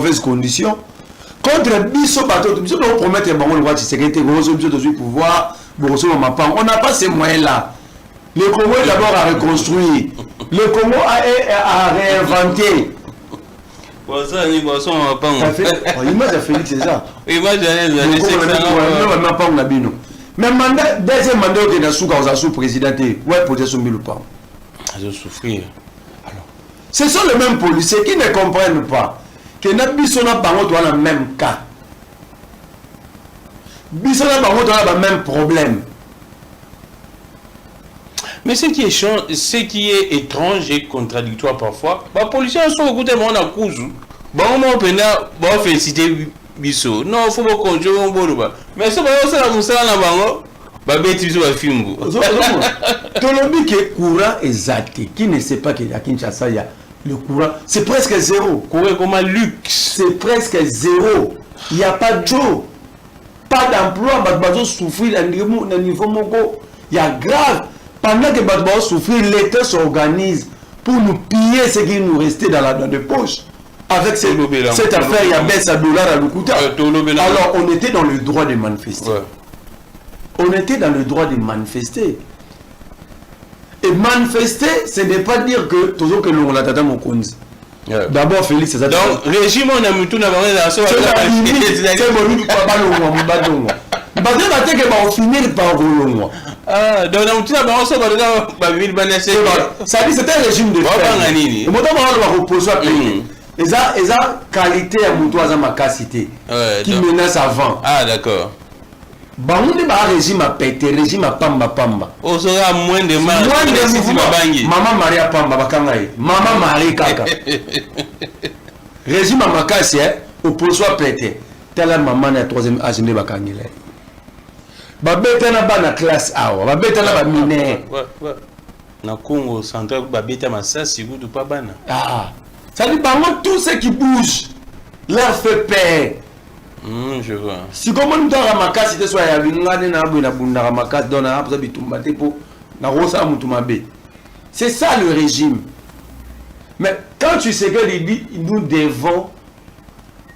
mauvaises conditions. Contre Bisso Bateau, Bisso doit promettre un bon droit de sécurité, de pouvoir, on n'a pas ces moyens-là. Le Congo est d'abord à reconstruire. Le Congo à réinventer. Bon, ça, il L'image de Félix César. Image de mais mandat, deuxième mandat qui est sous présidenté, ouais, pour son mille pas. Je souffrir. Alors, ce sont les mêmes policiers qui ne comprennent pas que notre Bissona Bango doit le même cas. Bissona Bango doit le même problème. Mais ce qui est étrange et contradictoire parfois, les policiers sont au côté de mon accuse. Bon, on féliciter Bisso. Non, il faut pas qu'on joue un bon débat. Mais ça, c'est la moussa na bango. Bah, bêtise sur le film. Tolobi qui est courant exact, qui ne sait pas qu'il y a Kinshasa, il y a le courant, c'est presque zéro. Courant comme un luxe. C'est presque zéro. Il n'y a pas d'eau, pas d'emploi, il souffrir à niveau moko. Il y a grave. Pendant que Batba souffrir, l'État s'organise pour nous piller ce qui nous restait dans les poches. Avec cette affaire, il y a baisse à dollars à l'Okuta. Alors, on était dans le droit de manifester. Ouais. On était dans le droit de manifester. Et manifester, ce n'est pas dire que toujours que l'on a tata mon konzi. D'abord, Félix, c'est ça. Donc, régime, on a mis tout dans la c'est bon, pas on finir par rouler. Ah, donc on tient à ça, ça dit c'est un régime de fer. Et moi, on va reposer à payer. Et ça, qualité à Moutoisa Makasité qui menace avant. Ah, d'accord. Bah, on est un régime à péter, régime à pamba. On sera moins de mal. Moins de mouvement. Maman Maria Pamba, Bakangaï. Maman Marie Kaka. Régime à Makassi, opposition à péter. Telle maman est troisième âge de Bakangile. Babeta na ba na classe awa babeta na ba mine na Congo central babeta masasi gudu pa bana ça dit bango tout ce qui bouge leur fait peur. Je vois si comme on doit ramakasi te soit ya bingane na buna bunda ramakasi dona hapo bitumba te po na rosa mutuma be. C'est ça le régime. Mais quand tu sais que nous devons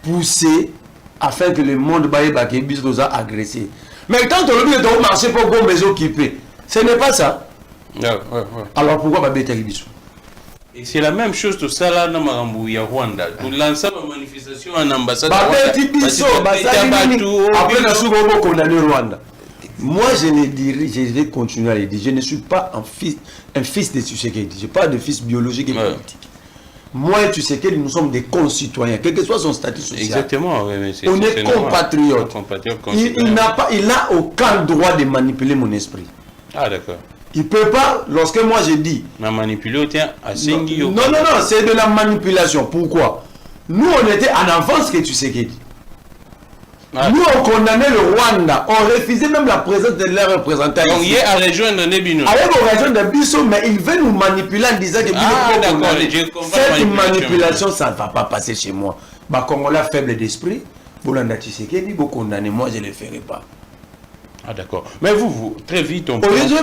pousser afin que le monde baye bakebis dosa agresser. Mais quand on dit de marcher pour qu'on les occuper, ce n'est pas ça. Alors pourquoi pas bêter les et c'est la même chose tout ça là dans Marambu ya Rwanda. Pour lancer une manifestation en ambassade. Après la seconde condamné Rwanda. Moi je le dirai, je vais continuer à le dire. Je ne suis pas un fils de Tshisekedi. Je ne suis pas de fils biologique et politique. Moi et Tshisekedi, nous sommes des concitoyens, quel que soit son statut social. Exactement. On est compatriotes. Il n'a aucun droit de manipuler mon esprit. Ah d'accord. Il ne peut pas, lorsque moi je dis... Manipuler, non, c'est de la manipulation. Pourquoi? Nous, on était en avance que Tshisekedi. Nous, on condamnait le Rwanda. On refusait même la présence de leurs représentants. Donc, il est à rejoindre Nebino. Avec la région de Bisso, mais il veut nous manipuler en disant que cette manipulation, ça ne va pas passer chez moi. Bah, Congolais faible d'esprit, Bolanda Tshisekedi, vous condamnez, moi, je ne le ferai pas. Ah, d'accord. Mais vous, très vite, on peut... Ils nous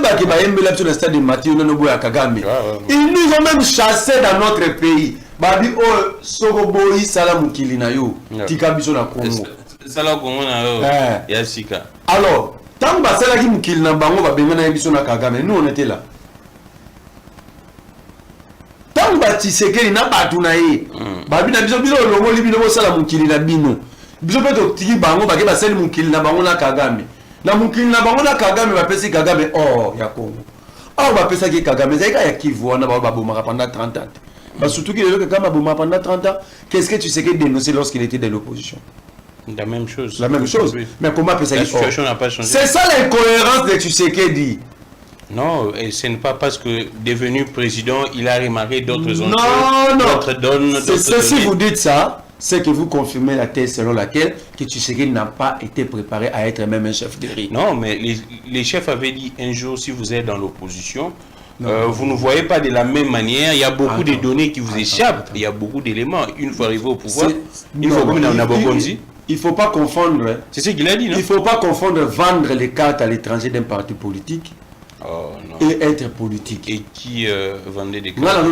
ont même chassés dans notre pays. Babi, oh, Soroboyi, Salam Kilinayo, Tikabiso na Congo. Alors, tant que ça qui mukil na bango ba benga na biso na Kagame, nous on était là. Tant que Tshisekedi na batu na ye, ba bina biso bilo longo libino bo sala mukili na bino. Biso peto tiki bango ba ke ba sel mukili na bango na Kagame. Na mukili na bango na Kagame ba pesi Kagame ya Congo. Or ba pesa ki Kagame zaka ya Kivu na ba bomaka pendant 30 ans. Bah surtout qu'il est quand même pendant 30 ans, qu'est-ce que tu sais qu'il dénonçait lorsqu'il était de l'opposition? La même chose. La même chose. Oui. Mais comment peut ça? La situation n'a pas changé. C'est ça l'incohérence de Tshisekedi. Non, et ce n'est pas parce que devenu président, il a remarqué d'autres enjeux. Non. Si vous dites ça, c'est que vous confirmez la thèse selon laquelle que Tshisekedi n'a pas été préparé à être même un chef de RI. Non, mais les chefs avaient dit un jour, si vous êtes dans l'opposition, vous ne voyez pas de la même manière. Il y a beaucoup de données qui vous échappent. Il y a beaucoup d'éléments. Une fois arrivé au pouvoir, il faut comme dans Nabonzi. Il ne faut pas confondre. C'est ce qu'il a dit, non? Il ne faut pas confondre vendre les cartes à l'étranger d'un parti politique et être politique. Et qui vendait des cartes?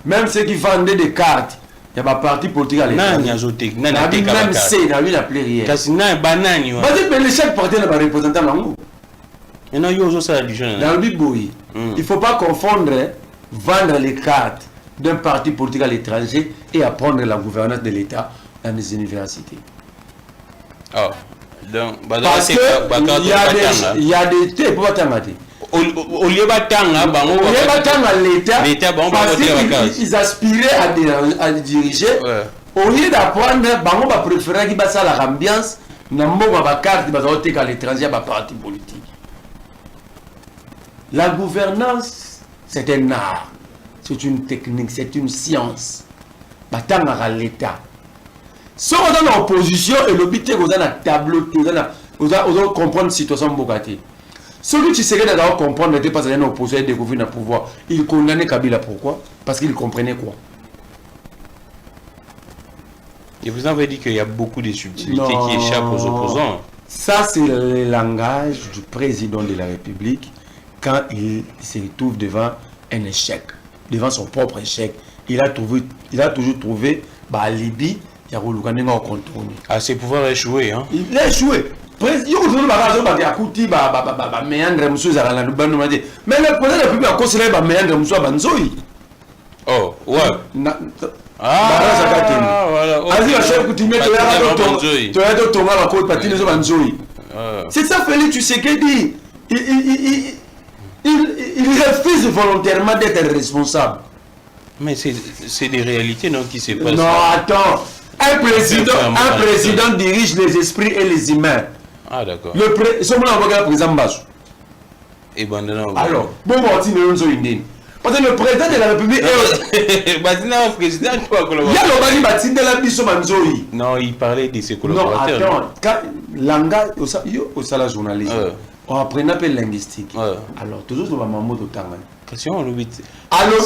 Même ceux qui vendaient des cartes y a pas parti politique à Nani l'étranger. azotek, Na nani bi ateka même bakarte. c'est na lui la plaire. Kasi na banani wa. Parce que chaque parti a un représentant là-haut. Et non, yo ça la jeune. Dans le Biboui, il ne faut pas confondre vendre les cartes d'un parti politique à l'étranger et apprendre la gouvernance de l'État dans les universités. Ah. Donc, Parce qu'il y a des thés pour attendre. au lieu batanga bango Au lieu batanga l'État, l'État bango parce ba qu'ils aspiraient à diriger. Ouais. Au lieu d'apprendre, bango va préférer qu'il passe à l'ambiance, na mboka ba carte ba zote à l'étranger à parti politique. La gouvernance, c'est un art, c'est une technique, c'est une science. Batanga à l'État. Si on est en opposition et le but est qu'on a un tableau, on doit comprendre la situation Bokati. Celui qui serait d'abord comprendre n'était pas en opposition et découvrir le pouvoir. Il condamnait Kabila. Pourquoi? Parce qu'il comprenait quoi? Et vous avez dit qu'il y a beaucoup de subtilités qui échappent aux opposants. Ça, c'est le langage du président de la République quand il se retrouve devant un échec, devant son propre échec. Il a toujours trouvé alibi. Il a contourné. Ah, ses pouvoirs échoués, hein? Il a échoué. Mais le président de la République a considéré que oh, ouais. C'est ça, Félix Tshisekedi. Il refuse volontairement d'être responsable. Mais c'est des réalités non, qui se passent. Non, attends. Un président dirige les esprits et les humains. Ah, d'accord. Le président Bassou. Et ben non. Alors, bon, parce que le président de la République est président, non, il parlait de ses collaborateurs. Non, attends. Quand Langa, au salaire journaliste, on apprend un peu linguistique. Alors, toujours sur la maman de Tangan.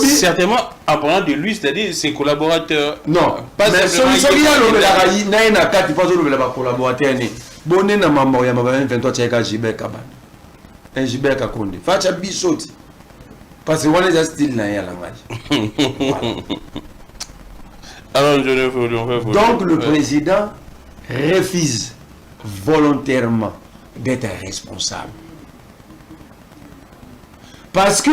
Certainement, en parlant de lui, c'est-à-dire ses collaborateurs. Non, pas simplement. Il y a une carte qui passe au collaborateur. Bonne na maman, il y a 23 tchèques Gilbert Kaban. Un Gilbert Kakonde. Facha Bissoti. Parce que on est style na ya langage. Alors, donc le président refuse volontairement d'être responsable. Parce que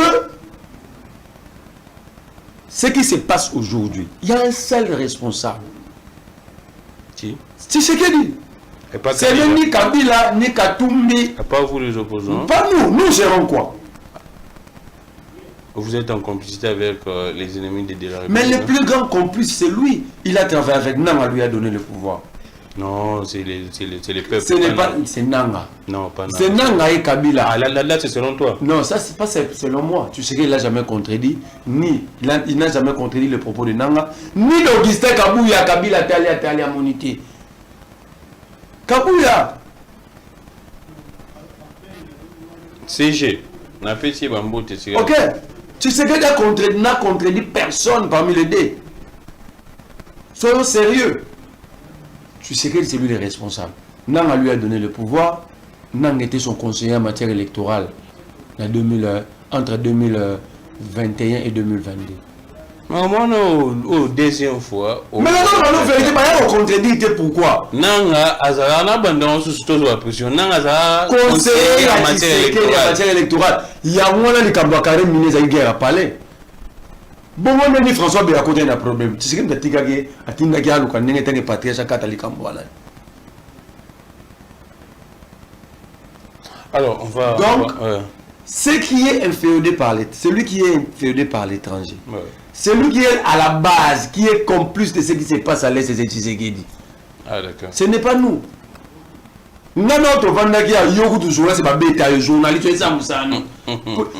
ce qui se passe aujourd'hui, il y a un seul responsable. Qui? C'est ce qu'il dit. C'est même ni Kabila, ni Katumbi. Pas vous les opposants. Pas nous. Nous gérons quoi? Vous êtes en complicité avec les ennemis de la République. Mais le plus grand complice, c'est lui. Il a travaillé avec Nanga, lui a donné le pouvoir. Non, c'est les peuples. Ce n'est pas... C'est Nanga. Non, pas Nanga. C'est Nanga et Kabila. Ah, là c'est selon toi. Non, ça, c'est pas selon moi. Tu sais qu'il n'a jamais contredit, il n'a jamais contredit le propos de Nanga, ni d'Augustin Kabouya, Kabila, Talia, Monité. Kabouya. CG. Ok. Tu sais qu'il n'a contredit personne parmi les deux. Soyons sérieux. Tu sais que c'est lui le responsable. Nanga lui a donné le pouvoir. Nanga était son conseiller en matière électorale entre 2021 et 2022. Mais moi, non, deuxième fois. Mais non, vérité, pas contredit, pourquoi? Nanga, Azara, on a abandonné sous la pression. Nanga, Azara, conseiller en matière électorale. Il y a moins de Kambakare Minez à guerre à Palais. Bon, moi, même François Béacoté n'a problème. Tu sais que tu as dit que tu as dit patriarche catholique. Alors, on va. Donc, ce qui est inféodé par celui qui est inféodé par l'étranger, celui qui est à la base, qui est complice de ce qui se passe à l'Est, c'est Tshisekedi. Ah, d'accord. Ce n'est pas nous. Non, notre vendaki a yoku tu journaliste ba beta journaliste et ça musano.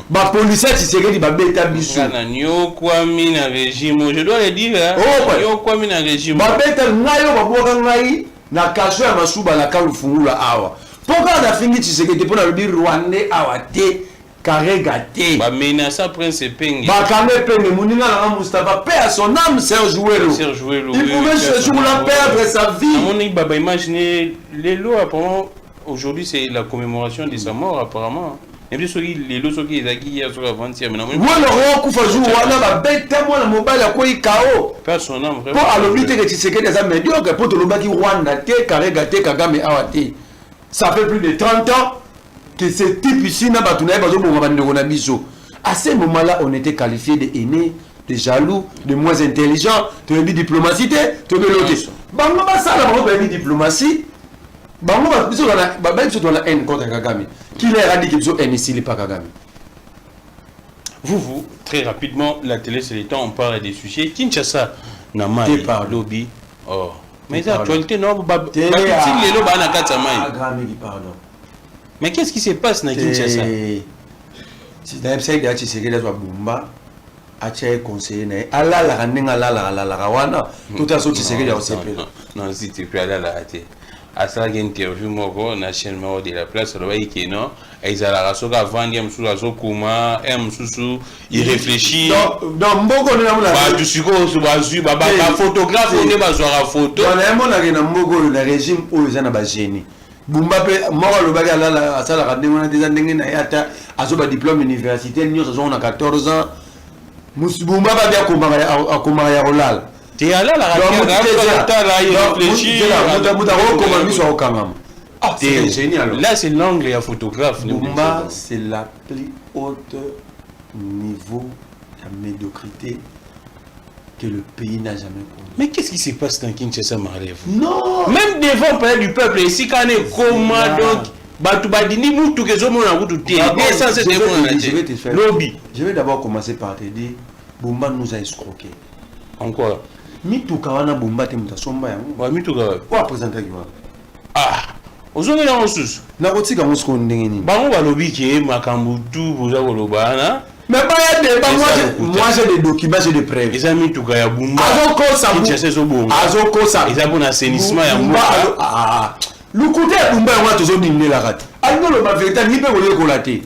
Ba policier Tshisekedi ba beta biso. Yo kwami na régime, je dois le dire. Yo kwami na régime. Ba beta ngayo ba boka ngai na kaso ya masuba na kalu fungula awa. Pourquoi na fingi Tshisekedi pour na dire Rwandais awa te karega te. Ba menace prince Penge. Ba kamé Penge muninga na Mustafa paix à son âme Serge Jouelo. Il pouvait ce jour-là perdre sa vie. On est baba imaginer les lois apparemment aujourd'hui c'est la commémoration de sa mort apparemment. Et puis les lots qui est hier sur avant-hier maintenant. Voilà, on fait jour, on a la bête tellement le mobile à quoi il KO. Personne n'a vraiment. Pour alobiter que tu sais que des médiocres pour te le battre Rwanda te Karega te Kagame awate. Ça fait plus de 30 ans que ce type ici n'a pas tourné parce que mon bande na biso. À ce moment-là, on était qualifié de haineux, de jaloux, de moins intelligents, de diplomatie, de l'autre. Bango ba ça la diplomatie. Bango ba biso na même sur la haine contre Kagame. Qui leur a dit que biso haine ici les pas Kagame. Vous, très rapidement, la télé c'est le temps, on parle des sujets. Kinshasa, Namai, lobby. Oh. Mais l'actualité, non, mais qu'est-ce qui se passe dans Kinshasa? C'est un psy qui s'est dit que Bumba a été conseillé. Allah la rending Allah la rawana. Tout à ce qui s'est dit au CP. Non, si tu peux aller la rater. À ça, il y a une interview dans la chaîne de la place. Il non. Ils ont la raison avant de me souhaiter comment il réfléchit. Donc, Mbogo n'est pas là. Tu suis un photographe, on est pas sur la photo. Dans le monde, il y a un Mbogo, le régime où ils ont un génie. Bumba pe mort le bagage là à ça la radé on a des années na yata azoba diplôme universitaire nous on a 14 ans Bumba ba bien comment ya rolal tu là la radé là il réfléchit ah c'est génial là c'est l'angle et photographe Bumba c'est la plus haute niveau de médiocrité que le pays n'a jamais connu. Mais qu'est-ce qui se passe dans Kinshasa, Marlève? Non. Même devant le palais du peuple, ici, quand on est comment donc, je vais d'abord commencer par te dire, Bumba nous a escroqué. En quoi? Mituka wana Bumba te mutasomba yango. Wa mituka. Quoi présenter qui va? Ah. Ozonga na osusu. Na kotika mosiko ndenge nini? Bango balobi ke makambu tu boza koloba na. Mais pas y a des moi j'ai des documents, j'ai des preuves. Les amis tout cas ya Bumba. Azoko ça. Azoko ça. Ils ont un assainissement ya Bumba. Ah. Le côté Bumba on va toujours dîner la rate. Alors le vérité ni peut voler colater.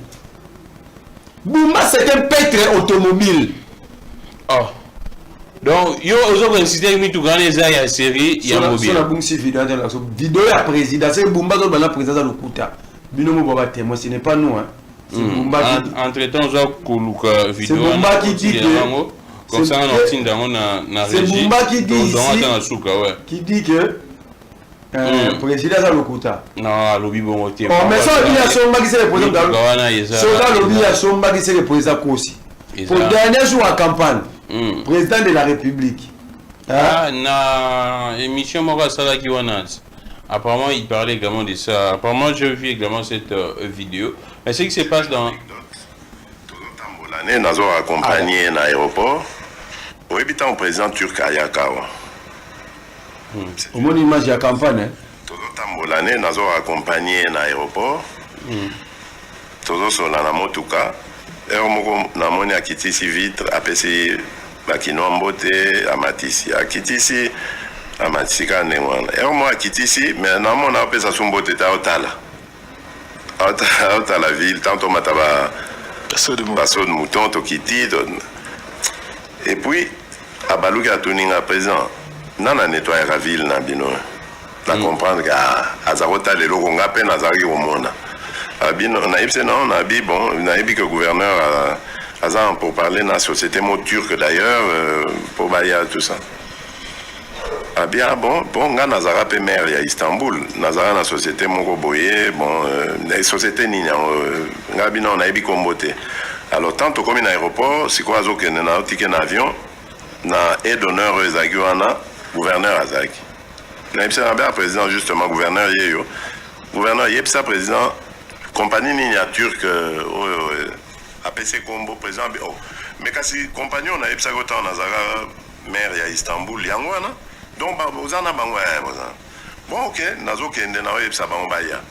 Bumba c'est un peintre automobile. Oh. Donc yo ozo insister mi tout grand les ya série ya mobile. Sur la bungsi vidéo ya président c'est Bumba zo bana président za lokuta. Bino mo baba témoin ce n'est pas nous hein. Entre temps, j'ai c'est Bumba qui dit que comme ça on obtient dans na c'est Bumba qui dit qui dit que président za lokuta. Non, lobby bon côté. Oh mais ça il y a son qui c'est le président. Ça lobby il y a son qui c'est le président Kosi. Pour le dernier jour à campagne, président de la République. Ah na émission Mora Sala qui wanat. Apparemment, il parlait également de ça. Apparemment, j'ai vu également cette vidéo. Mais ce qui se passe dans... L'année, nous avons accompagné dans l'aéroport. Au habitant au président turc Ayakawa. Au moins, image de la campagne. L'année, nous avons accompagné dans l'aéroport. Nous avons dans la motuka. Et nous avons quitté ici vitre, apesi Bakino Mbote, Amatisi. A quitté ici. Amatika ndengwana et moi akiti ici mais na mona apesa sombo teta otala la ville tantôt mataba passo de mouton to kiti et puis abaluka tuninga présent nana nettoyer la ville na bino na comprendre que azarota le logo ngape na zari omona abino na ipse non na bi bon na ibi que gouverneur azan pour parler dans la société mot turque d'ailleurs pour baya tout ça. Ah bien, bon, Nazara pe maire à Istanbul, Nazara na société moko boye, bon, la société ni ngabina on a ebi kombote. Alors tant comme un aéroport, c'est quoi zo que na ticket en avion, na aide d'honneur ezagiwana gouverneur Azaki. Na ipsa na président justement gouverneur yeyo. Gouverneur yepsa président compagnie ni ya turc APC Combo président mais kasi compagnie on a ipsa ko Nazara maire à Istanbul yangwana. Donc, vous en avez bon, ok, nazo kende na web ça va baya.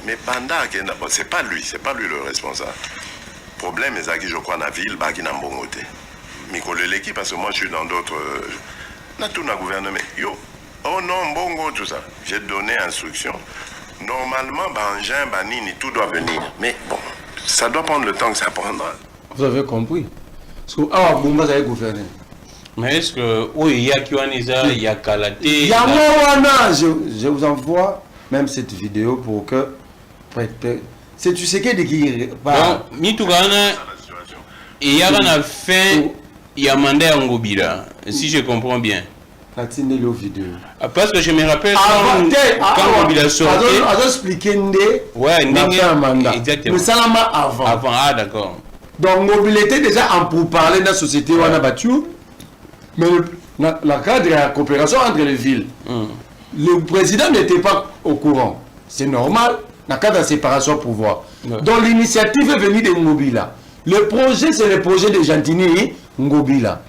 Mais pendant que c'est pas lui le responsable. Problème est ça que je crois na ville ba ki na mbongote. Mikolo l'équipe parce que moi je suis dans d'autres na tout na gouvernement. Yo, oh non mbongo tout ça. J'ai donné instruction. Normalement Bangin Banini tout doit venir. Mais bon, ça doit prendre le temps que ça prendra. Vous avez compris. Parce que ah Bumba va gouverner. Mais est-ce que oui, il y a Kiwaniza, il y a Kalaté. Je vous envoie même cette vidéo pour que c'est Tshisekedi qui donc Mitugana il y a une fin il y a mandat à Ngobila si je comprends bien le vidéo parce que je me rappelle quand Ngobila sortait expliqué mandat exactement mais ça avant ah d'accord donc Ngobila était déjà en pourparlers dans la société où on a battu mais la cadre de la coopération entre les villes le président n'était pas au courant c'est normal la cadre de la séparation de pouvoir donc l'initiative est venue de Ngobila. Le projet, c'est le projet de Jantini Ngobila.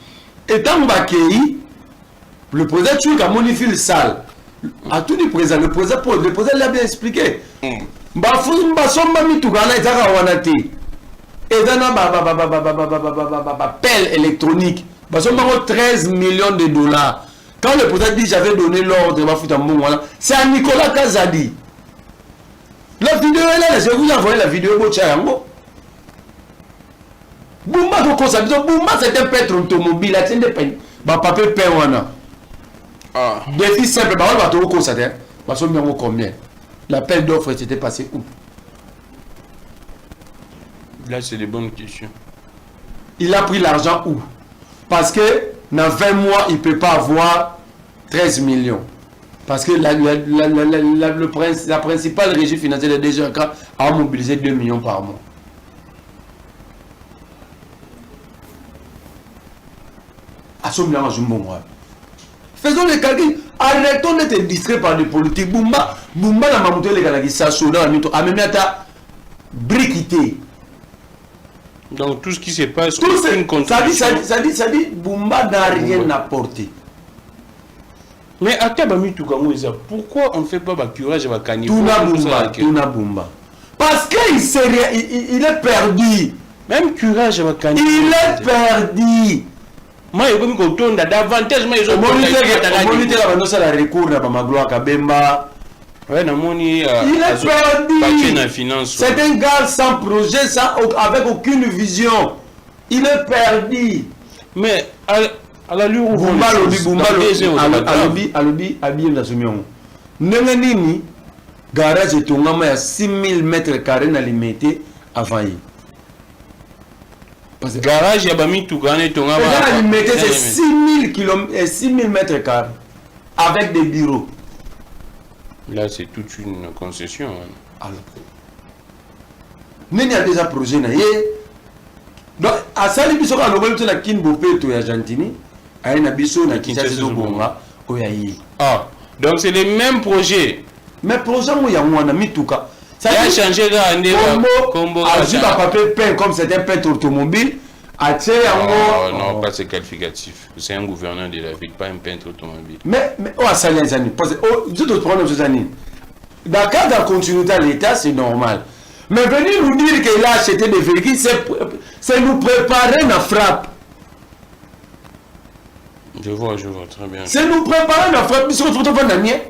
Et tant que le président Tchouk a modifié le salle. À tout le président l'a bien expliqué. Bafou Mbasomba Mitugana et Zara Wanati. Et dans la pelle électronique, Basomba 13 millions de dollars. Quand le président dit j'avais donné l'ordre, c'est à Nicolas Kazadi. La vidéo est là, je vous envoie la vidéo. Boumba c'est un peintre automobile, c'est un peintre. Papier peint. Défi simple, combien? L'appel d'offres s'était passé où? Là, c'est des bonnes questions. Il a pris l'argent où? Parce que dans 20 mois, il ne peut pas avoir 13 millions. Parce que la principale régie financière de DGK a mobilisé 2 millions par mois. Faisons les calculs. Arrêtons d'être distraits par des politiques. Boumba la mamouté les gars qui s'assurent dans la mytho. Amemiata briquité. Donc tout ce qui se passe, tout ça dit Boumba n'a rien apporté. Mais à pourquoi on ne fait pas le curage à Bakani? Tuna Boumba. Parce qu'il est perdu. Même curage à Bakani. Il est perdu. Moi, je suis davantage. Il est perdu. C'est un gars sans projet, avec aucune vision. Il est perdu. Mais à la lure où Boumba alobi abiem na somion. Nenganini garage tongama ya 6000 mètres carrés na limité avant yi. Parce que garage ya bami tukane tongama. La limité c'est 6000 km 6000 mètres carrés avec des bureaux. Là c'est toute une concession. Alors. Neni a déjà projet na ye. Donc à ça les biso ka lobelo na Kinbope to ya Jantini. Donc c'est les mêmes projets. Mais projet où il y a un Mituka. Ça a changé là. Combo a juste un papier peint comme c'est un peintre automobile. Non, pas c'est qualificatif. C'est un gouverneur de la ville, pas un peintre automobile. Mais ça les années. D'autres problèmes ces années. Dans le cadre de la continuité à l'État, c'est normal. Mais venir nous dire qu'il a acheté des véhicules, c'est nous préparer la frappe. Je vois très bien. C'est nous préparer la frappe. Monsieur, vous vendre Daniel?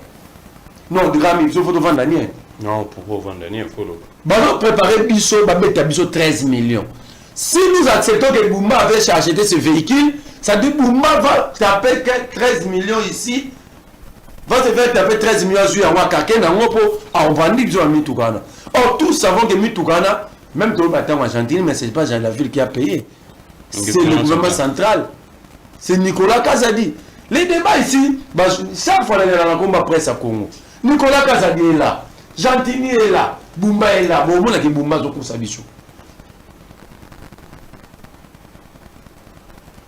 Non, Drami, vous vendre Daniel. Non, pourquoi vendre Daniel? Il faut le. Nous préparer Bisso, Bisso 13 millions. Si nous acceptons que Boumba avait acheté ce véhicule, ça dit Boumba va taper 13 millions ici, va se faire taper 13 millions sur Wakake, on va dire que Mitoukana. Or, tous savons que Mitoukana, même dans le bâtiment argentin, mais ce n'est pas la ville qui a payé. C'est le gouvernement central. C'est Nicolas Kazadi. Les débats ici, chaque fois que la combat presse à Congo, Nicolas Kazadi est là, Jantini est là, Boumba est là. Bon, on a qui Boumba Zoko Sabichou.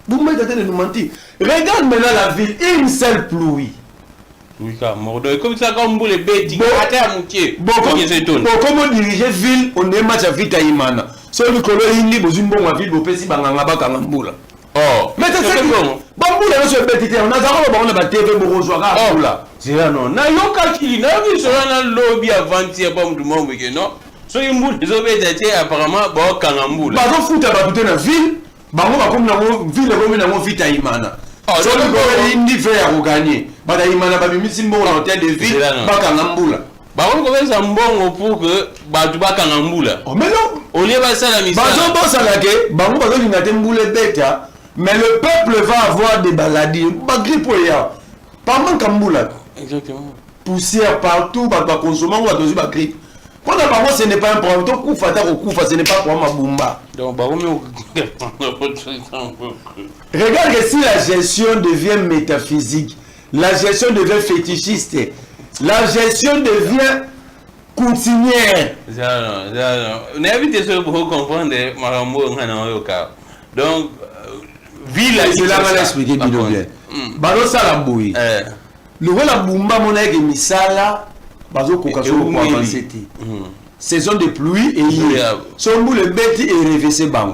Boumba est en train de nous mentir. Regarde maintenant la ville, une seule pluie. Oui, comme ça, comme vous les bêtes, comment diriger ville, on est match à vite à Imana. C'est le colon indi, vous une bonne ville, vous pouvez banganga bakangambula. Oh, mais c'est bon. Bamboula, monsieur Betty, on a d'abord on a TV Borozoara. Oh là. C'est là non. Na yoka kili, na vi sur un lobby avant-hier, pas du monde, non. So il moule, les obédités apparemment, bon, kangambula. Bah, donc, fout à battre dans la ville, bah, on va comme dans la ville, on va dans vite à Imana. Oh, so le colon indi fait à regagner. Bah, Imana, bah, Missimbo, en tête de ville, bah, kangambula. Bah, on commence à mbongo pour que, bah, tu vas kangambula. Oh, mais non. On y va ça la mission. Bah, on pense à la guerre, bah, on va dire qu'il y a des mboulets bêtes, hein. Mais le peuple va avoir des maladies. Pas mal Kamboula. Exactement. Poussière partout, va consommer, on va doser ma grippe. Pendant que ce n'est pas un problème. Tout koufa, ce n'est pas pour ma bumba. Donc, regarde que si la gestion devient métaphysique, la gestion devient fétichiste, la gestion devient coutumière. On a vu des pour comprendre donc, ville c'est là qu'on a expliqué bien. Balo Salamboui. Le rôle de Bumba Monaïque et Misala, Bazo Kokaso pour avancer. Saison de pluie et il son bout le bête et réveillé bang.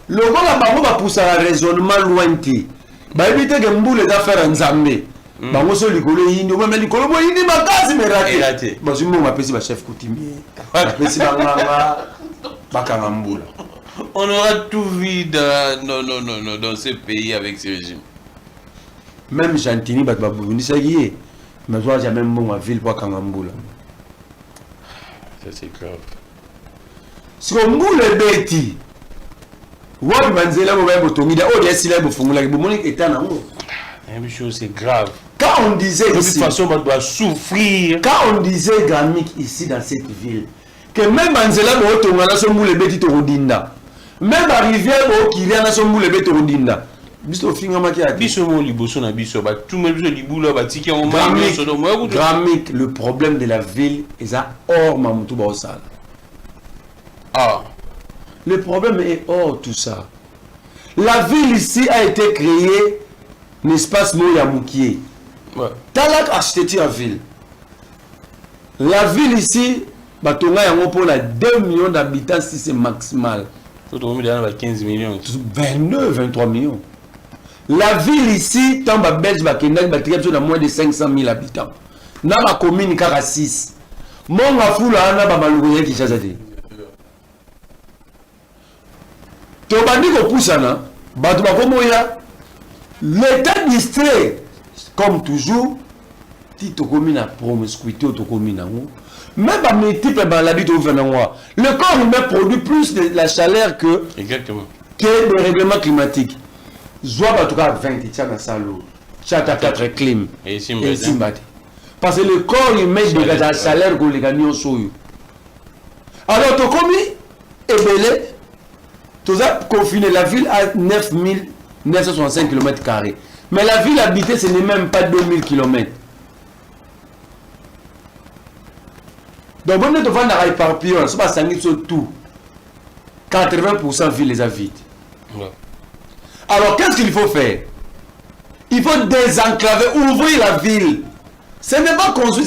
Le rôle de Bango va pousser un raisonnement lointain. Bah éviter que Mboule les affaires en Zambé. Bango se likolo yindi, mais likolo boy yindi makasi me raté. Bah je m'appelle si chef coutumier. M'appelle si Bakanga Mboula. On aura tout vu dans ce pays avec ce régime. Même Chantini, Batbabouni, ça y est. Mais je j'ai même mon ville pour Kangamboula. Ça c'est grave. Si on boule le bêti, Wad Manzela, on va vous tomber. Oh, il y a si là, vous fumez la Monique est en haut. C'est grave. Quand on disait de ici, toute façon, on doit souffrir. quand on disait Gramik ici dans cette ville, que même Manzela, on a son boule le bêti Torodinda. Même à Rivière, qui vient à son boule le bêti Torodinda. Biso finga makia. Biso mo liboso na biso ba tout même biso libula ba tiki on Gramik, le problème de la ville est ça hors Mamoutou Baosala. Ah. Le problème est hors tout ça. La ville ici a été créée, n'est-ce pas, Mouyamoukié. Ouais. Talak a acheté la ville. La ville ici, Batonga yango pour la 2 millions d'habitants si c'est maximal. Tout le monde a 15 millions. 22, 23 millions. La ville ici, tant que Belge, a moins de 500 000 habitants. Dans la commune, il y a 6. Mon Afoula, il y a qui chasse. Tu as dit que pour ça, l'État distrait, comme toujours, si tu as commis la promiscuité, tu as commis la même à mes types, le corps humain produit plus de la chaleur que le règlement climatique. Zoaba en tout cas 20, tu as salo, tu as 4 clim. Et parce que le corps humain dégage la chaleur que les gagnants sont. Alors, tu as commis et belé, tu as confiné la ville à 965 km². Mais la ville habitée, ce n'est même pas 2000 km. Donc, on est devant la éparpillée, on ne pas tout. 80% ville les a vides. Ouais. Alors, qu'est-ce qu'il faut faire? Il faut désenclaver, ouvrir la ville. Ce n'est pas construire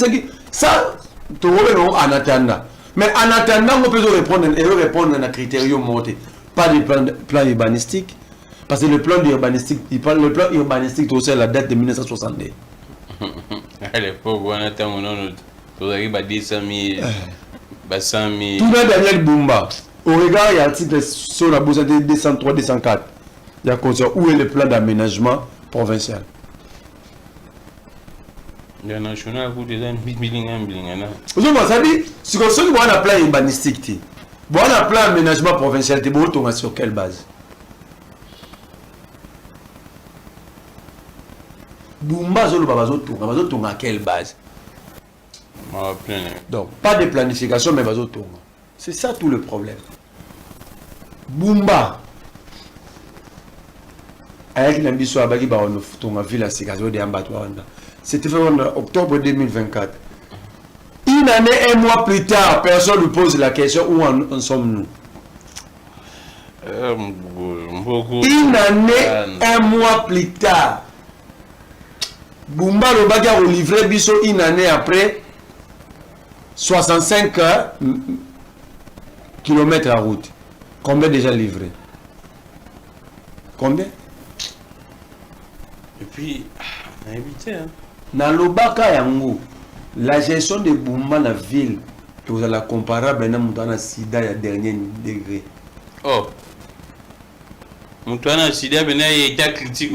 ça, tu reviens en attendant. Mais en attendant, on peut répondre à un critérium monté. Pas de plan urbanistique. Parce que le plan urbanistique, le plan urbanistique, c'est la date de 1962. À l'époque, on attend, on arrive à 200 000, 100 000. Tout le Daniel Bumba. Au regard, il y a un titre sur la bourse de 203, 204. Il y a où est le plan d'aménagement provincial? Le national, vous avez un billing. Vous savez, si on a un plan urbanistique, on a un plan d'aménagement provincial, tu es sur quelle base? Bumba, tu à quelle base? Donc, pas de planification, mais c'est ça tout le problème. Bumba. C'était en octobre 2024. Une année, un mois plus tard, personne ne pose la question où en sommes-nous. Une année, un mois plus tard. Bumba le bagarre au livret biso une année après 65 km à route. Combien déjà livré? Combien? Et puis, on a évité. Dans le Baka Yango, la gestion de Bumba dans la ville, vous allez la comparable à la Sida à dernier degré. Oh. Moutouana Sida, il y a été critique.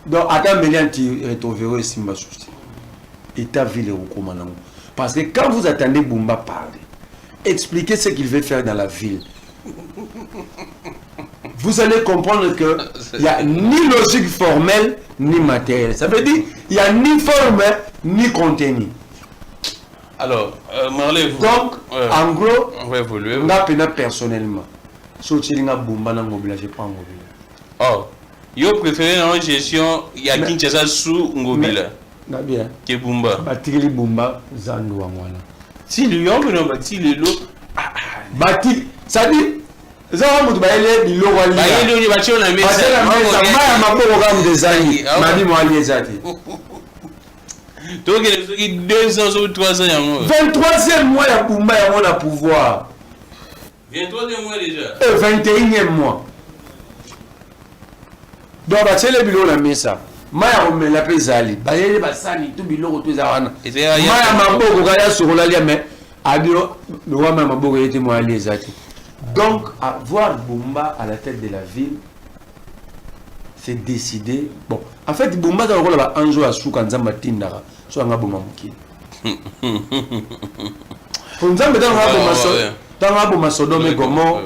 Donc, attends, Mélian, tu retrouveras ici ma souci. État ville recommandant. Parce que quand vous attendez Bumba parler, expliquez ce qu'il veut faire dans la ville. Vous allez comprendre qu'il n'y a ni logique formelle, ni matérielle. Ça veut dire qu'il n'y a ni forme, ni contenu. Alors, Marley, vous... Donc, en gros, on va évoluer. on a personnellement. Si tu as bomba dans Ngobila, je prends Ngobila. Oh, yo préféré dans la gestion, il y a Kinshasa sous Ngobila. Na bien. Qui est Bumba. Batili Bumba, Zandu Wangwana. Si le yon, non, bati le lot. Bati, ça dit, ça va me dire, il lo wali. Il y a bati on a mis ça. Parce que la mesa, maya maboko comme des années. Mani mo ali ezati. Donc il y a 2 ans ou 3 ans. 23e mois ya Bumba ya mon pouvoir. 23e mois déjà. 21e mois. Donc batele bilo la mesa. Maya omela pezali. Bayele basani tout biloko to zawana. Maya maboko kaya sokola lia mais adio le roi maboko était mo ali ezati. Donc avoir Bumba à la tête de la ville, c'est décidé. Bon, en fait Bumba dans le rôle anjo asuka nzamba tindara. So nga boma mukili. Pour nzamba dans nga boma so. Dans nga boma Sodome Gomorrhe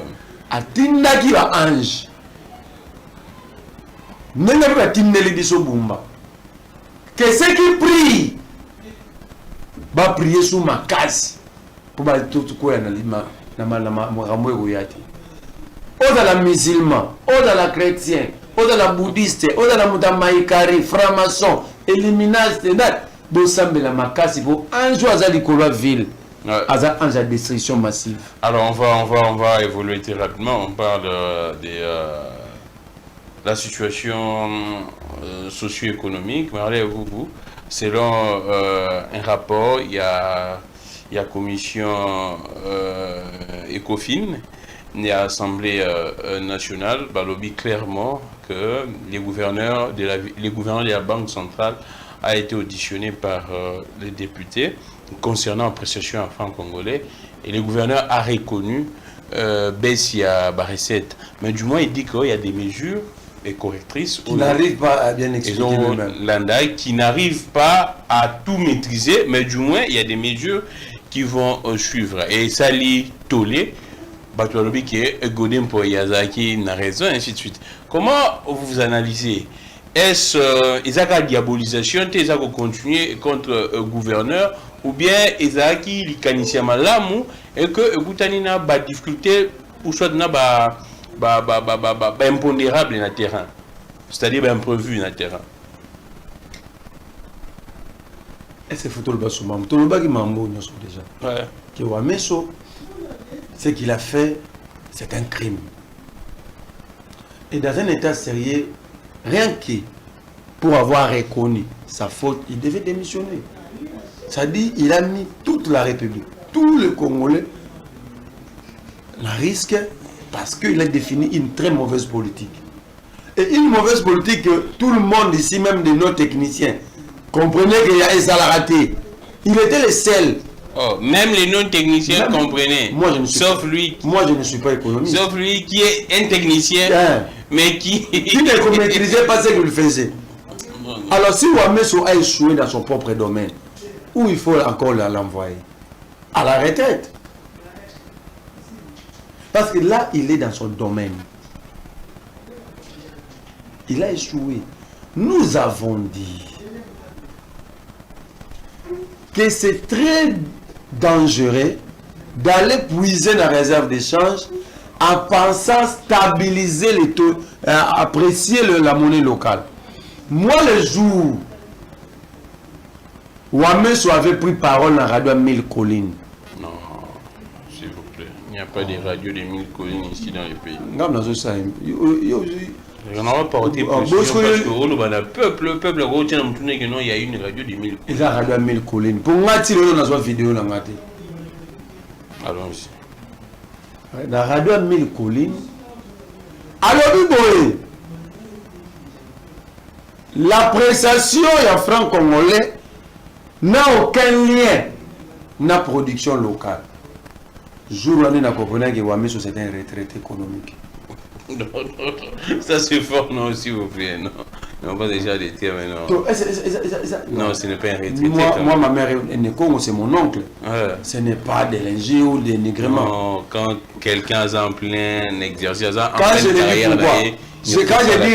atindaki ba ange. Nenga ba tindeli biso Bumba. Que ceux qui prient va prier sous ma case pour ba tout quoi na lima na rambo yati. Oda la musulman, oda la chrétien, oda la bouddhiste, oda la mutamaïkari, franc-maçon, éliminage de date. Bosambela makasi pour un jour à la ville. À la destruction massive. Alors on va évoluer très rapidement. On parle de la situation socio-économique. Selon un rapport, il y a commission ECOFIN, il y a Assemblée nationale, Balobi clairement que les gouverneurs de la Banque centrale a été auditionné par les députés concernant la prestation en francs congolais et le gouverneur a reconnu Bessia Barrecette. Mais du moins, il dit qu'il y a des mesures correctrices qui n'arrivent pas à bien expliquer eux-mêmes. Qui n'arrivent pas à tout maîtriser, mais du moins, il y a des mesures qui vont suivre. Et ça lit Tolé, Batoualobi qui est Godin pour Yazaki n'a raison, ainsi de suite. Comment vous analysez? Est-ce la diabolisation, est-ce qu'on continue contre le gouverneur, ou bien est-ce qu'il y a malamu et que Boutani n'a pas de difficulté ou soit n'a pas impondérable dans le terrain, c'est-à-dire imprévu dans le terrain? Est-ce que faut le bas souvent tout le bas qui m'a déjà que Wameso ce qu'il a fait c'est un crime et dans un état sérieux. Rien que pour avoir reconnu sa faute, il devait démissionner. Ça dit, il a mis toute la République, tous les Congolais, à risque parce qu'il a défini une très mauvaise politique. Et une mauvaise politique que tout le monde ici, même de nos techniciens, comprenait qu'il y a ça raté. Il était le seul. Oh, même les non-techniciens comprenaient. Moi, je ne suis sauf pas, lui. Moi, je ne suis pas économiste. Sauf lui qui est un technicien, mais qui ne maîtrisait pas ce qu'il faisait. Alors, si Wameso a échoué dans son propre domaine, où il faut encore l'envoyer? À la retraite. Parce que là, il est dans son domaine. Il a échoué. Nous avons dit que c'est très dangereux d'aller puiser dans la réserve d'échange en pensant stabiliser les taux, apprécier la monnaie locale. Moi, le jour où Wameso avait pris parole dans la radio à 1000 collines. Non, s'il vous plaît. Il n'y a pas de radio de 1000 collines ici dans le pays. Non, non, c'est ça. On n'a pas porté pression parce que le peuple retient qu'il y a une radio de 1000 collines. Il y a une radio de 1000 collines. Pour moi, il y a une vidéo. Allons-y. La radio de 1000 collines. Alors, l'appréciation en franc congolais n'a aucun lien na production locale. Jour où on a compris que Wameso c'est un retraité économique. Non, ça c'est fort, non, s'il vous plaît, non. On va déjà des termes, non. Non, ce n'est pas un retraité. Moi, ma mère est Congo, c'est mon oncle. Ce n'est pas de l'injure ou des dénigrement. Non, quand quelqu'un est en plein exercice, en quand pleine carrière, quand je dis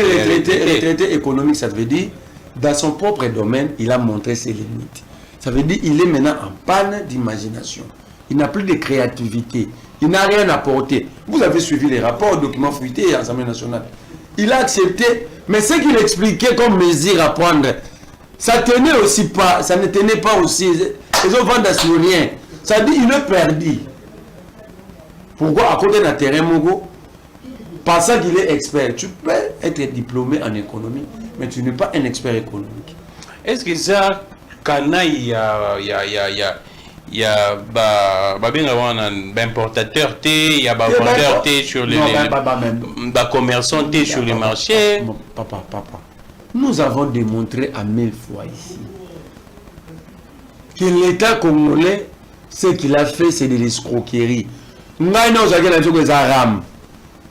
retraité économique, ça veut dire, dans son propre domaine, il a montré ses limites. Ça veut dire qu'il est maintenant en panne d'imagination. Il n'a plus de créativité. Il n'a rien apporté. Vous avez suivi les rapports, documents fouillis à l'Assemblée nationale. Il a accepté, mais ce qu'il expliquait comme mesure à prendre, ça tenait aussi pas, ça ne tenait pas aussi. Ils ont vendu sur rien. Ça dit il est perdu. Pourquoi à côté d'un terrain Mogo, pensant qu'il est expert, tu peux être diplômé en économie, mais tu n'es pas un expert économique. Est-ce que ça, quand il y a importateur il y a vendeur sur les commerçants sur les marchés. Papa, nous avons démontré à 1000 fois ici que l'État congolais, ce qu'il a fait, c'est de l'escroquerie. Nous avons des armes.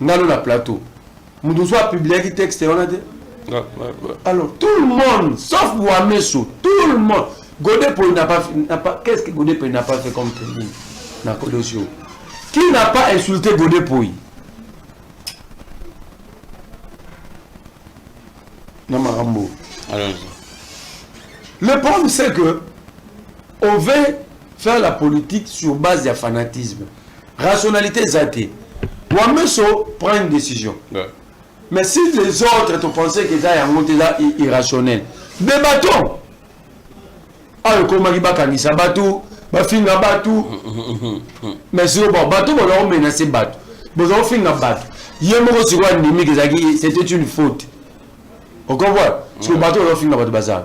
Nous avons un plateau. Nous avons publié un texte. Alors, tout le monde, sauf Wameso, tout le monde. Godepoi n'a pas qu'est-ce que Godepoi n'a pas fait comme pays dans Kodosio? Qui n'a pas insulté Godepoi? Non, Marambo. Le problème, c'est que on veut faire la politique sur base de fanatisme. Rationalité zatée. Wameso prend une décision. Ouais. Mais si les autres te pensaient que ça est irrationnel, débattons. Ah, le combat qui va kanisa batou, va finir batou. Mais si on batou, on va menacer batou. Bon, on finit batou. Hier, moi, je suis un ennemi qui c'était une faute. On comprend? Parce que le bateau, on va finir batou bazar.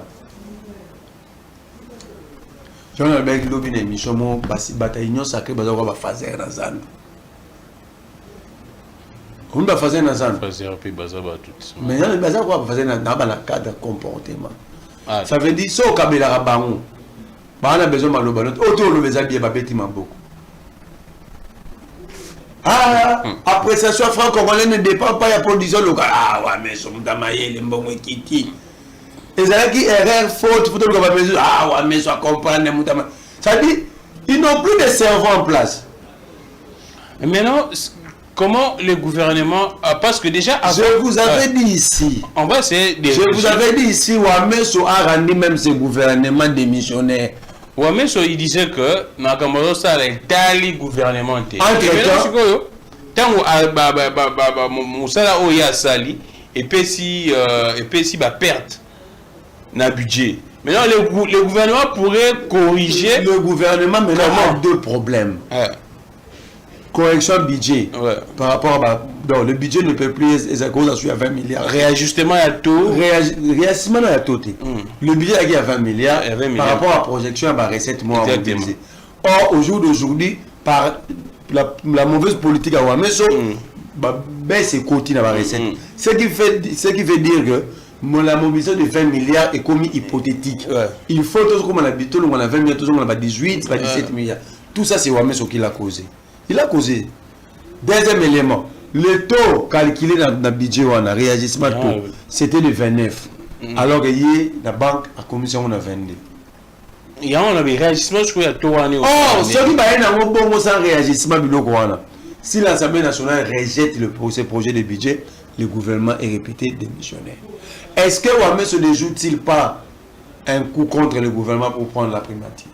Je vais avec l'objet d'émission, mon bataillon sacré, bazar, on va faire un zan. On va faire un zan. Mais il y a le bazar, on va faire un cadre de comportement. Ça veut dire ça au Kabila Rabango. On a besoin de l'objet. Autour de l'objet, il y a des beaucoup. Ah, appréciation franco-congolaise ne dépend pas de la production locale. Ah, ouais, mais son damaye, les mbongo kiti. Et ça qui erreur, faute, faut que le ah, ouais, mais ça comprendre les moutama. Ça dit, ils n'ont plus de cerveau en place. Et maintenant, comment le gouvernement, parce que déjà... Je vous avais dit ici. On va essayer de... Je vous avais dit ici, Wameso a rendu même ce gouvernement démissionnaire. Wameso, il disait que Nakamoro, ça a été gouvernement. Tant que Moussala Oya Sali, et puis si perte na budget. Maintenant, le gouvernement pourrait corriger. Le gouvernement maintenant a deux problèmes. Correction budget. Ouais. Par rapport à. Donc, le budget ne peut plus être à 20 milliards. Réajustement à taux. Réajustement à taux. Le budget est à 20 milliards. Par rapport à la projection à la recette mois. Or, au jour d'aujourd'hui, par la mauvaise politique à Wameso, baisse et continue à la recette. Ce qui veut dire que la mobilisation de 20 milliards est commis hypothétique. Ouais. Il faut tout comme on a 20 milliards, tout on a 18, 17 milliards. Tout ça, c'est Wameso qui l'a causé. Il a causé. Deuxième élément, le taux calculé dans le budget, on a réagissement taux, c'était de 29. Alors que la banque a commission on a 22. Il y a un réagissement sur le taux. Oh, ce qui va être un bon sans réagissement, si l'Assemblée nationale rejette ce projet de budget, le gouvernement est répété démissionnaire. Est-ce que Wameso ne joue-t-il pas un coup contre le gouvernement pour prendre la primature?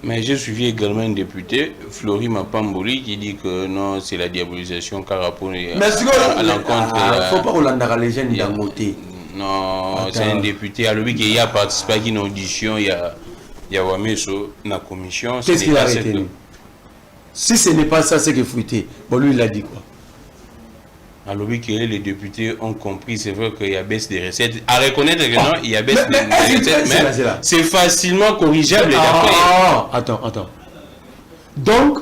Mais j'ai suivi également un député, Flori Mapamboli, qui dit que non, c'est la diabolisation car rapport à l'encontre. Il ne faut pas Hollande la légende d'Angote. Non, c'est un député. Alors, qui a participé à une audition, il y a Wameso dans la commission. Qu'est-ce qu'il a retenu? Si ce n'est pas ça, c'est que fouetté. Bon, lui, il a dit quoi? Alors oui, que les députés ont compris, c'est vrai qu'il y a baisse des recettes. À reconnaître que non, il y a baisse des recettes, mais c'est facilement corrigeable. Attends. Donc,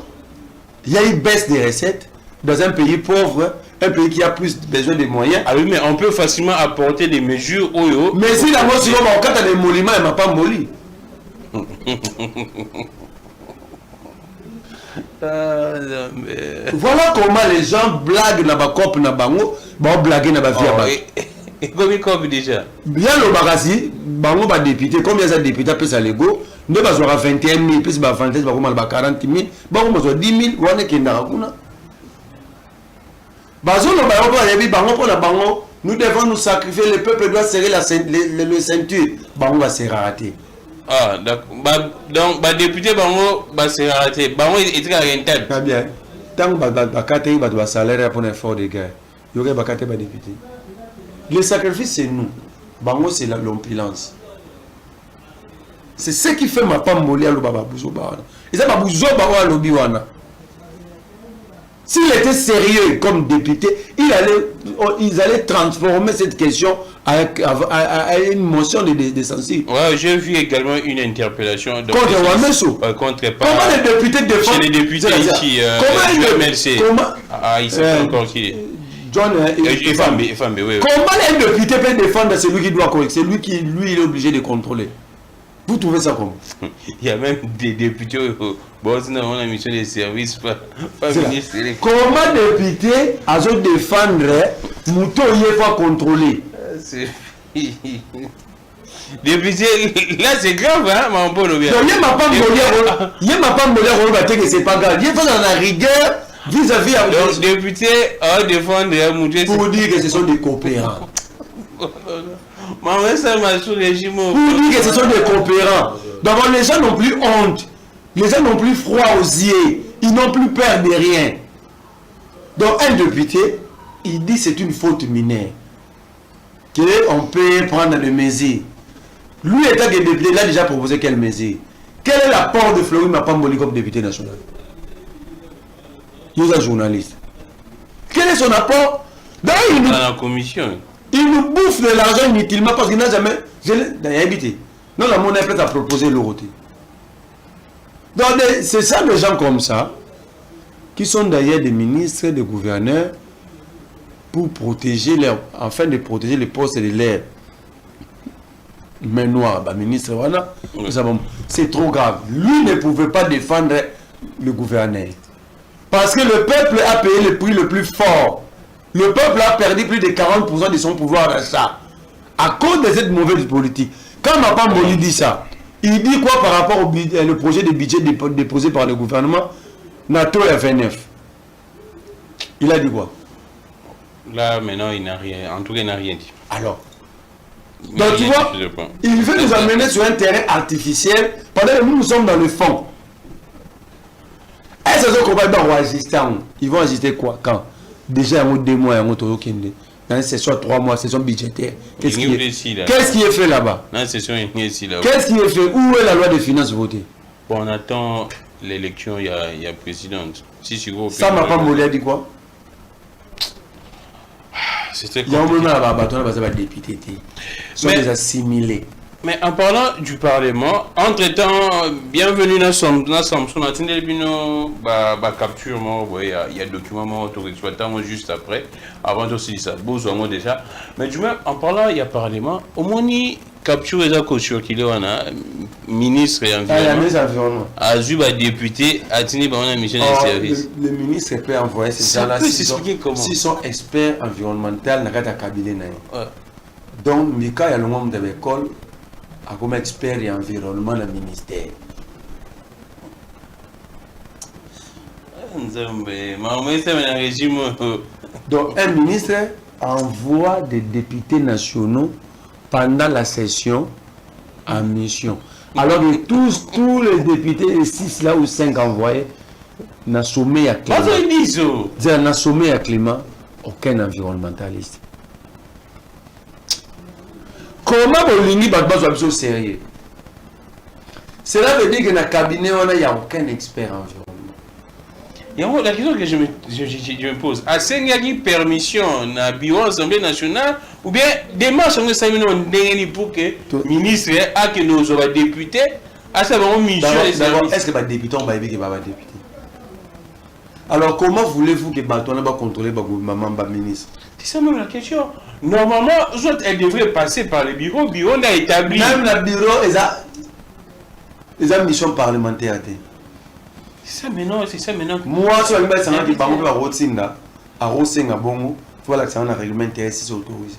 il y a une baisse des recettes dans un pays pauvre, un pays qui a plus besoin de moyens. Ah oui, mais on peut facilement apporter des mesures. Mais si la moitié quand tu as des moliments, elle ne m'a pas molli. Voilà comment les gens blaguent dans la COP, dans bango, bon blaguer dans la vie. Comme déjà. Bien le bagasi, bango va député, combien ça député peut ça lego, ne va avoir 21 000, plus va 20 000, va 40 000, bango va 10 000, on est kenda kuna. Bazo no bango va yebi bango pour la bango, nous devons nous sacrifier, le peuple doit serrer le ceinture, bango va se rater. Ah, d'accord. Donc, député, c'est raté. Il est très rentable. Très bien. Tant que il va salaire pour un effort de guerre, il y aurait des députés. Le sacrifice, c'est nous. Bango, c'est l'opulence. C'est ce qui fait ma femme molly à l'Obababouzo. Et ça, Babouzo, à l'Obiwana. S'il était sérieux comme député, ils allaient transformer cette question à une motion de censure. Ouais, j'ai vu également une interpellation contre Wameso. Comment les députés défendent? Chez les députés ici, comment il sait encore qui est. John oui. Comment un député peut défendre celui qui doit corriger, celui qui lui il est obligé de contrôler? Vous trouvez ça comment? Il y a même des députés, bon, sinon on a mission de service, pas ministre. Comment député a défendre Mouto il faut contrôler? Député, là c'est grave, hein, mon bon bien. Donc il m'a pas molé que c'est pas grave. Il faut dans la rigueur vis-à-vis donc député a défendre Mouto pour dire que ce sont des coopérants. Ça m'a sous régime. Pour dire que ce sont des coopérants. Donc les gens n'ont plus honte. Les gens n'ont plus froid aux yeux. Ils n'ont plus peur de rien. Donc un député, il dit c'est une faute mineure. Qu'on peut prendre des mesures. Lui, étant que député, il a déjà proposé quelle mesure? Quel est l'apport de Fleury Mapamboli comme député national? Il est un journaliste. Quel est son apport? Dans la commission. Il nous bouffe de l'argent inutilement parce qu'il n'a jamais habité. Non, la monnaie est prête à proposer l'euro. Donc, c'est ça, des gens comme ça, qui sont d'ailleurs des ministres, des gouverneurs, pour protéger afin de protéger les postes de l'air. Mais noir, ministre, voilà. C'est trop grave. Lui ne pouvait pas défendre le gouverneur. Parce que le peuple a payé le prix le plus fort. Le peuple a perdu plus de 40% de son pouvoir d'achat à cause de cette mauvaise politique. Quand Mapamboli dit ça, il dit quoi par rapport au projet de budget déposé par le gouvernement NATO F9? Il a dit quoi? Là, maintenant, il n'a rien. En tout cas, il n'a rien dit. Alors, donc tu vois, il veut nous amener sur un terrain artificiel pendant que nous sommes dans le fond. Est-ce que qu'on va assister? Ils vont assister quoi? Quand? Déjà, il y a 2 mois, il y a dans une session 3 mois, session budgétaire. Qu'est-ce qui est fait là-bas? Qu'est-ce qui est fait? Où est la loi des finances votée? Bon, on attend l'élection, il y a présidente. Ça m'a pas molé, dit quoi? C'était il y a un moment là-bas, on va député. Ils sont des assimilés. Mais en parlant du Parlement, entre-temps, bienvenue dans Samson, on a tenu la capture, il y a document auto-exploitant juste après, avant de se dire ça, bon, soit déjà. Mais du moins, en parlant, il y a Parlement, au moins, il capture les accords qu'il y a, ministre et environnement. A vu député, a tenu une mission de service. Le ministre peut envoyer ces gens-là s'ils sont experts environnementaux dans le cabinet. Donc, il y a le monde de l'école. Comme expert et environnement le ministère. Donc un ministre envoie des députés nationaux pendant la session en mission. Alors que tous les députés, les 6 là ou 5 envoyés, n'a sommet à Clément. N'a sommet à Clément aucun environnementaliste. Comment Bolingi Bagba soit sérieux? Cela veut dire que dans le cabinet, il n'y a aucun expert en environnement. La question que je me pose, est-ce qu'il y a une permission dans le bureau de l'Assemblée nationale ou bien des marches pour que le ministre a que nos députés à savoir mission des services? Est-ce que les députés ont député? Alors comment voulez-vous que Batoana va contrôler le gouvernement, le ministre? C'est ça même la question. Normalement, elle devrait passer par le bureau. Le bureau n'a établi. Même le bureau, ils ont une mission parlementaire. C'est ça maintenant. Moi, je suis allé à Bango, à Rotsinga, à Rosenga, Bongo, il faut l'accès à un règlement intérieur si c'est autorisé.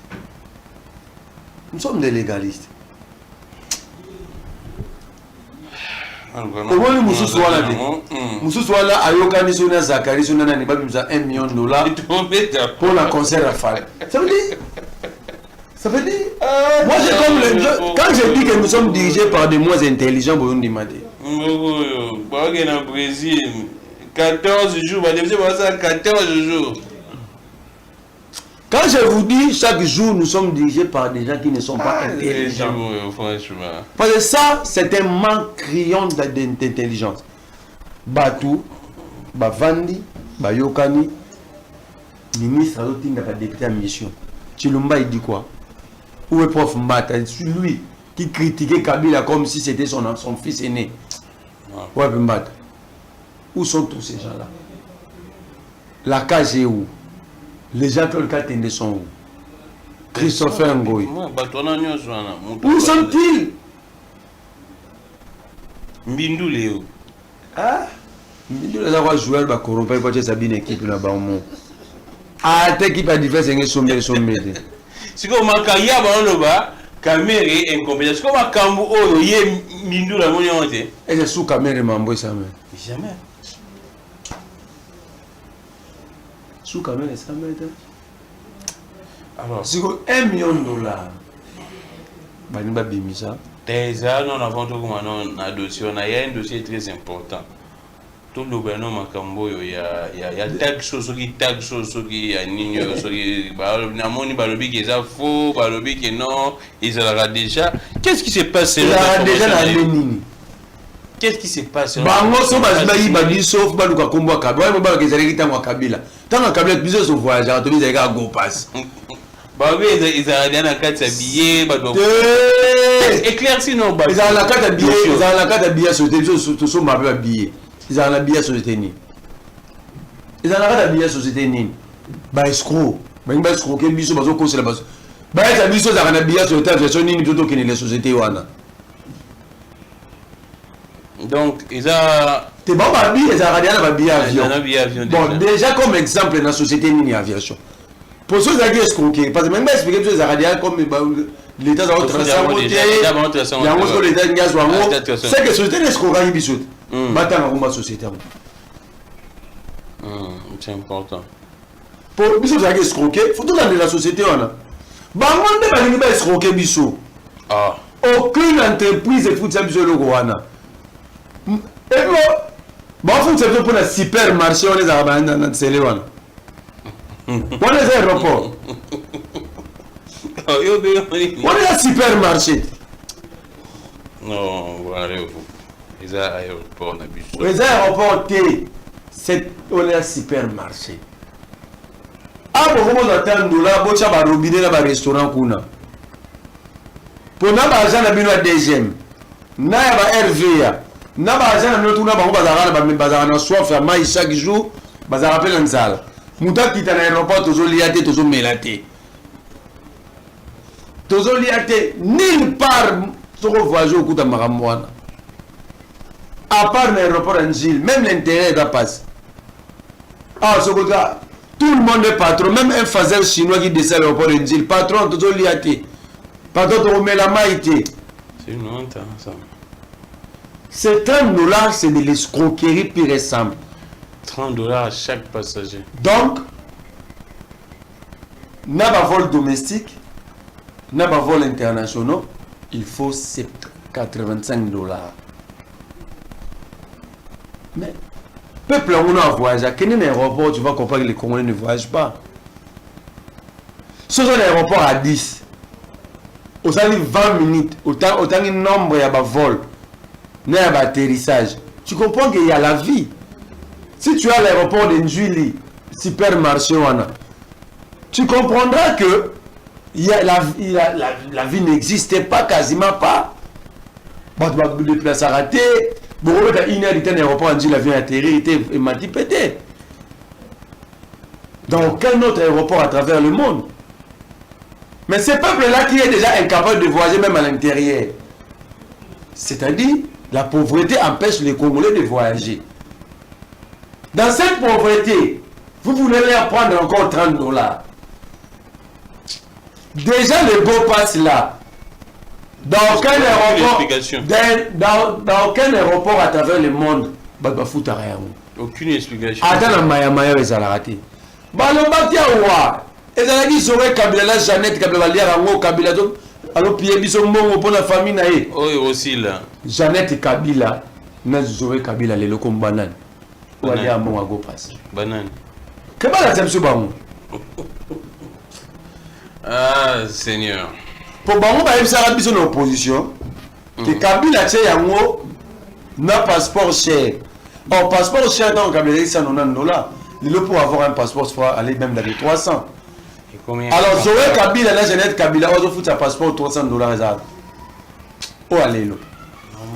Nous sommes des légalistes. Comment le Moussou soit là? Moussou soit là, Ayokani Sona Zakari Sona Naniba Bimza $1 million pour la concert à faire. Ça veut dire Ça veut dire... moi, j'ai comme quand je dis que nous sommes dirigés par des moins intelligents, vous me dites. Au Brésil, 14 jours, 14 jours. Quand je vous dis chaque jour, nous sommes dirigés par des gens qui ne sont pas intelligents. Franchement. Parce que ça, c'est un manque criant d'intelligence. Batou, Bavandi, Bayokani, ministre a député en mission. Chilumba, il dit quoi? Où est prof Mbata? C'est lui qui critiquait Kabila comme si c'était son fils aîné. Où est Mbata? Où sont tous ces gens-là? La cage est où? Les gens qui ont le cas sont où? Christopher Ngoy. Où sont-ils? Mbindu Léo. Ah? Mbindu Léo va jouer à corrompre quand tu as une équipe là-bas au monde. Ah, t'es équipe à différence, c'est un sommet. Si on a carrière là-bas, caméra est incompétent. Si on a cambu oh, il y a Mbindu la monnaie. Et c'est sous caméra mambo ça même. Jamais. Sous caméra ça même. Alors, si on a $1 million, bah, nous avons ça. déjà, nous avons un dossier. On a un dossier très important. Tout le gouvernement Makambo, il y a taxe qui y a nini namoni balobi qui est faux, balobi qui non, ils ont déjà. Qu'est-ce qui s'est passé là? Déjà la nini. Qu'est-ce qui s'est passé? Bango so bazibayi babiso baluka kombo kabila. Moi ba kezali kitango kabila. Tango kabila biso so voyageur to biso ka go pass. Babi ils ont na carte billet, bato. Éclairci non ba. Ils ont la carte billet, ils ont la carte billet sur te so ma billet. Ils ont la billet société ni. Ils ont la carte billet société ni. Ba escroc. Ba escroc ke biso bazo ko c'est la base. Ba ça biso za na billet société version ni toto ki les sociétés wana. Donc ils ont t'es bon ba billet, ils ont regardé la billet avion. Bon déjà comme exemple dans société ni aviation. Pour ceux qui escroquer parce que même expliquer que ça radial comme l'état a transporté il y a aussi l'état gaz ou c'est que société escroquerie bisous battant en société c'est important pour bisous ça escroquer faut tout dans la société on a bango ne pas escroquer bisous aucune entreprise fout ça bisous le wana et bon fout ça pour la supermarché on les a dans c'est wana. On est à l'aéroport. On est à supermarché. Non, voilà. Les aéroports, les aéroports, on est à supermarché. Ah, bon, comment on attend de là, bon, ça va robinet dans le restaurant. Pour nous, l'argent a bien le deuxième. Nous avons RVA. Nous avons l'argent, nous avons soif, chaque jour, nous avons appelé une salle. Mouta qui est à l'aéroport, toujours liaté, toujours mélaté. Toujours liaté, nulle part, sur le voyage au coup de Maramouana. À part l'aéroport en Gilles, même l'intérêt va passer. Ah, ce côté-là, tout le monde est patron, même un faiseur chinois qui descend à l'aéroport en Gilles, patron, toujours liaté. Patron, tu remets la maïté. C'est une honte, ça. Ces $30, c'est de l'escroquerie pure et simple. $30 à chaque passager. Donc, n'a pas vol domestique, n'a pas vol international, il faut $85. Mais, peuple, on a voyagé. Quel est l'aéroport? Tu vas comprendre que les Congolais ne voyagent pas. Ce sont l'aéroport à 10. Au a 20 minutes, autant de nombre de vols, il y a d'atterrissage. Tu comprends qu'il y a la vie. Si tu as l'aéroport de Njuli, supermarché, tu comprendras que la vie n'existait pas, quasiment pas. Bon, tu vas te déplacer à rater. Bon, tu as une heure de l'aéroport, Njuli, la vie a atterri, et m'a dit pété. Dans aucun autre aéroport à travers le monde. Mais ce peuple-là qui est déjà incapable de voyager même à l'intérieur. C'est-à-dire, la pauvreté empêche les Congolais de voyager. Dans cette pauvreté, vous voulez leur prendre encore $30. Déjà le beau passe là. Dans aucun aéroport à travers le monde, foutre rien. Aucune explication. Attends, Maya, ils ont raté. Balobatia, ezalaki Zoé Kabila la Jeannette Kabila baliaka ngo Kabila to alopiye biso mbongo mpona famille na ye. Oui, aussi là. Jeannette Kabila na Zoé Kabila lelo ko banane. Wali a mbongo go passe. Banane. Que bala biso bango. Ah, Seigneur. Pour bango ba yebisa biso na opposition que Kabila tche yango na passeport cher. Or passeport cher dans Kabila $190. Pour avoir un passeport, il faut aller même dans les 300. Alors, Zoé Kabila, la Jeannette Kabila, on fout un passeport $300. Oh, allez, là.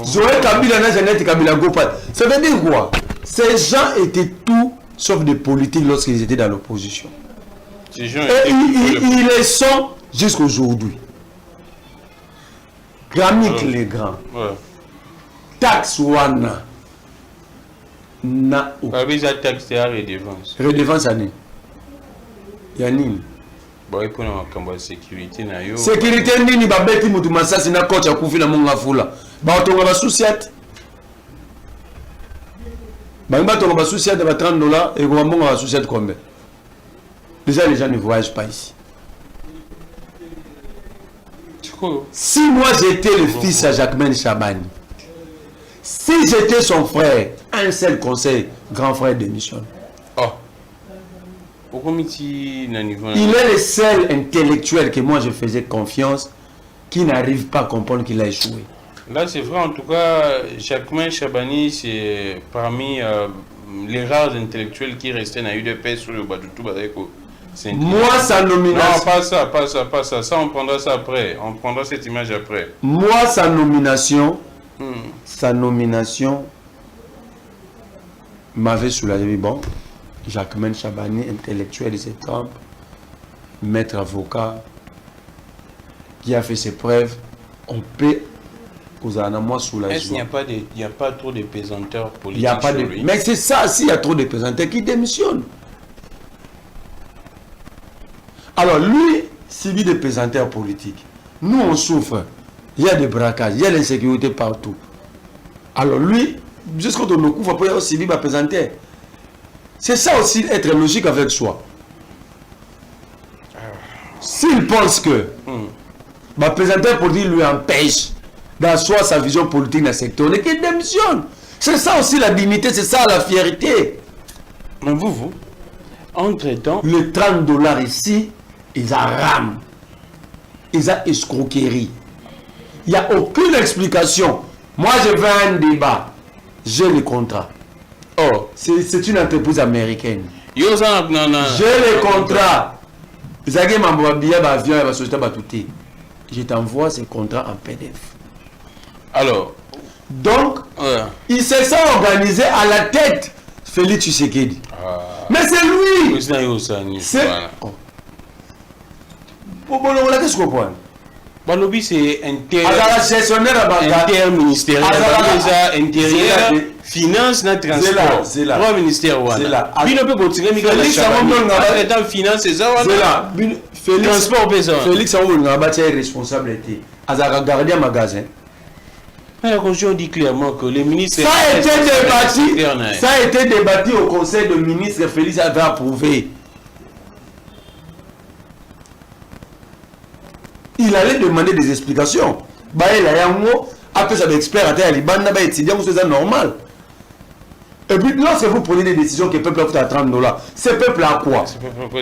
Zoé Kabila, la Jeannette Kabila, go pas. Ça veut dire quoi? Ces gens étaient tout sauf des politiques lorsqu'ils étaient dans l'opposition. Et ils le sont jusqu'aujourd'hui. Grammic les grands. Tax Wana. Na pas besoin de taxe et redevance. Redevance année. Yanine. Bon, il faut une sécurité. Sécurité nini babeti mutu masasi na kocha kufi na munga fula. Ba otonga ba société. Ba ngba tonga ba société ba $30 et ko munga ba société combien? Déjà les gens ne voyagent pas ici. Si moi j'étais le fils à Jacquemaine Chabani, si j'étais son frère, un seul conseil, grand frère démissionne. Oh. Il est le seul intellectuel que moi je faisais confiance qui n'arrive pas à comprendre qu'il a échoué. Là c'est vrai, en tout cas, Jacquemaine Chabani c'est parmi les rares intellectuels qui restaient dans l'UDP sur le Badoutou Badeko. Moi, sa nomination. Non, pas ça. Ça, on prendra ça après. On prendra cette image après. Moi, sa nomination m'avait soulagé. Bon, Jacquemaine Chabani, intellectuel de cette trempe, maître avocat, qui a fait ses preuves, on peut. Est-ce qu'il n'y a pas trop de pesanteurs politiques? Il n'y a pas de. Mais c'est ça, s'il y a trop de pesanteurs qui démissionnent. Alors lui, suivi de pesanteurs politiques. Nous, on souffre. Il y a des braquages, il y a l'insécurité partout. Alors lui, jusqu'à ce qu'on nous couvre, il y a aussi des pesanteurs. C'est ça aussi, être logique avec soi. S'il pense que ma pesanteur politique lui empêche d'asseoir sa vision politique dans le secteur, et qu'il démissionne. C'est ça aussi la dignité, c'est ça la fierté. Mais vous, entre-temps... Les $30 ici, ils rament. Ils ont escroquerie. Il n'y a aucune explication. Moi, je veux un débat. J'ai le contrat. Oh, c'est une entreprise américaine. J'ai le contrat. Je t'envoie ce contrat en PDF. Alors, donc, il se sont organisés à la tête Félix Tshisekedi. Mais c'est lui. C'est... Qu'est-ce qu'on voit? Balobi c'est interministériel, intérieur, finance, transport. Trois ministères. Félix est responsable. Il a gardé un magasin. La Constitution dit clairement que les ministres... Ça a été débattu au Conseil de ministres. Félix avait approuvé. Il allait demander des explications. Après ça, l'expert c'est normal. Et puis, lorsque vous prenez des décisions que le peuple a fait à $30, ce peuple a quoi?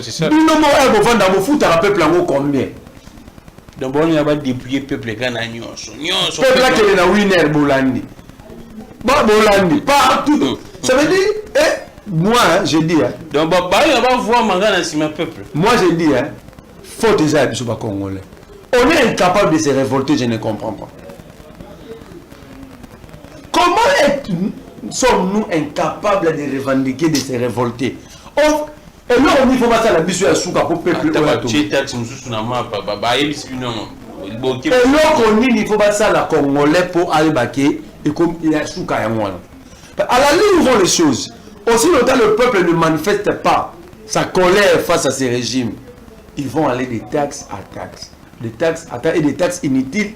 C'est ça. Le peuple a combien? Donc, on a dépouillé le peuple qui a winner Bolandi. Partout. Ça veut dire, moi, je dis. Donc, on va voir le peuple. Moi, je dis, faut déjà être congolais. On est incapable de se révolter, je ne comprends pas. Comment sommes-nous incapables de revendiquer, de se révolter? Et là, on y faut passer la mission à Souka pour peuple. Et là, on y faut passer la Congolais pour aller baquer et comme il y a Souka et moi. À la ligne où vont les choses. Aussi longtemps le peuple ne manifeste pas sa colère face à ces régimes, ils vont aller de taxe à taxe. Des taxes et des taxes inutiles,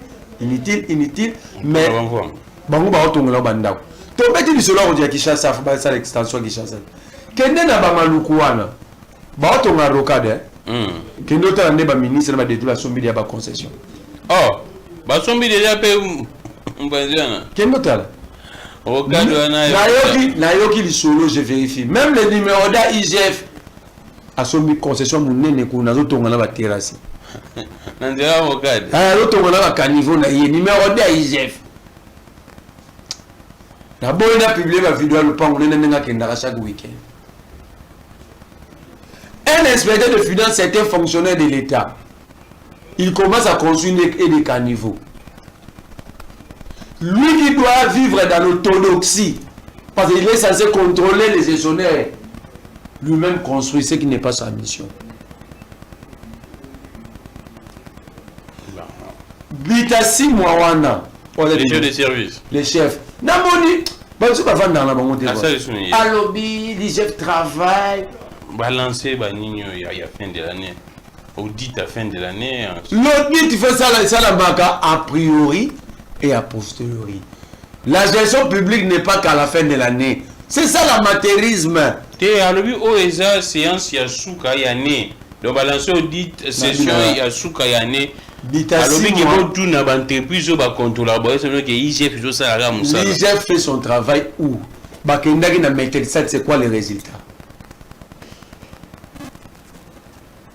mais bango ba otongola bandako. To beti bisolo on dit Kinshasa fa ba ça l'extension Kinshasa. Kende na ba maluku wana. Ba otonga rokade. Kendo tala ba ministre ba détourner son billet ba concession. Oh, ba son billet déjà pe mbazana. Kendo tala. Au cas de Nayoki li solo je vérifie. Même le numéro d'IGF a son concession munene ko nazo tonga na ba terrasse. Nandira avocat. Ah, lo tonga na ba caniveau na ye numéro d'IGF. La bonne a publié ma vidéo le pan on est chaque week-end. Un inspecteur de finance, c'est un fonctionnaire de l'État. Il commence à construire des caniveaux. Lui qui doit vivre dans l'orthodoxie, parce qu'il est censé contrôler les gestionnaires, lui-même construit ce qui n'est pas sa mission. Bitasi Mwawana. Les chefs de service. Les chefs. Namoni. Ah, Alobi, les chefs travaillent. Balancer, il y a fin de l'année. Audit à fin de l'année. L'audit, tu fais ça la banca a priori et a posteriori. La gestion publique n'est pas qu'à la fin de l'année. C'est ça l'amateurisme. Alobi, OESA, séance, il y a souka, il y a né. Donc, balancer audit, session, il y a souka, il y a né. Alobi, qui va tout dans l'entreprise, il va contrôler. L'IGF fait son travail où? Bakendagi na méthode, c'est quoi les résultats?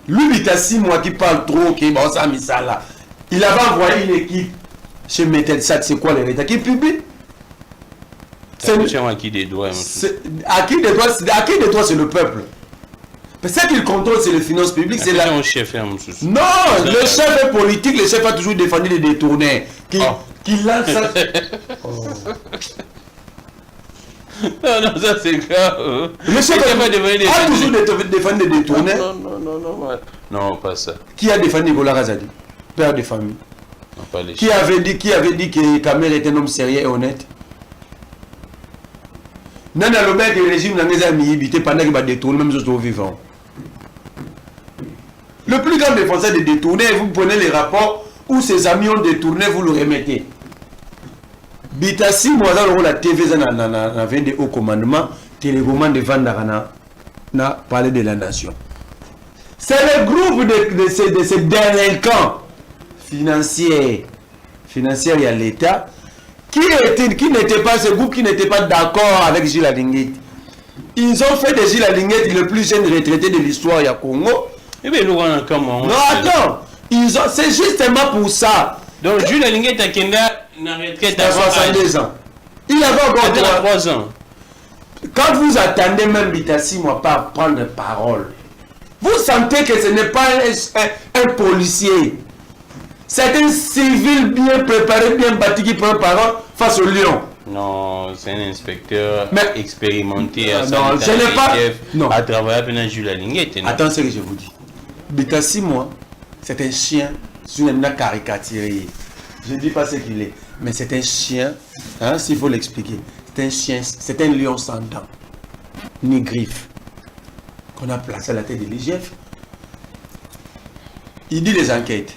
Lui, Bitasi, moi qui parle trop, qui bon, ça, là. Il avait envoyé une équipe chez Metelsat, c'est quoi les résultats? Qui publie? C'est à qui des doigts? À qui des doigts, c'est le peuple. Mais ce qu'il contrôle, c'est les finances publiques. C'est la... chef. Non, le chef est politique, le chef a toujours défendu les détournés. Qui lance ça. Non, ça c'est grave. Le chef a toujours défendu les détournés. Non, pas ça. Qui a défendu Nicolas Razadi, père de famille? Non, pas les qui avait dit que Kamer était un homme sérieux et honnête? Nana le mec le régime n'a pas mis pendant qu'il va détourner même aux vivants. Le plus grand défenseur de détourner, vous prenez les rapports où ses amis ont détourné, vous le remettez. Bitasi, moi, la TV, na des hauts commandements, télécommande de Vandarana, na parlé de la nation. C'est le groupe de ces délinquants financiers et à l'État qui n'était pas ce groupe qui n'était pas d'accord avec Gilles Alinguet. Ils ont fait de Gilles Alinguet le plus jeune retraité de l'histoire du Congo. Eh bien, non, attends, c'est justement pour ça. Donc, Gilles Alinguet a une retraite à 62 ans. Il avait encore 3 ans. Quand vous attendez même Bitasi, moi, pas prendre parole, vous sentez que ce n'est pas un policier. C'est un civil bien préparé, bien bâti qui prend parole face au lion. Non, c'est un inspecteur expérimenté non, je n'ai pas. Non. À travailler avec Jules Alinguet. Attends ce que je vous dis. Bitasi, moi, c'est un chien sur une caricature. Je ne dis pas ce qu'il est, mais c'est un chien, hein, s'il faut l'expliquer. C'est un chien, c'est un lion sans dents, ni griffes, qu'on a placé à la tête de l'IGF. Il dit les enquêtes.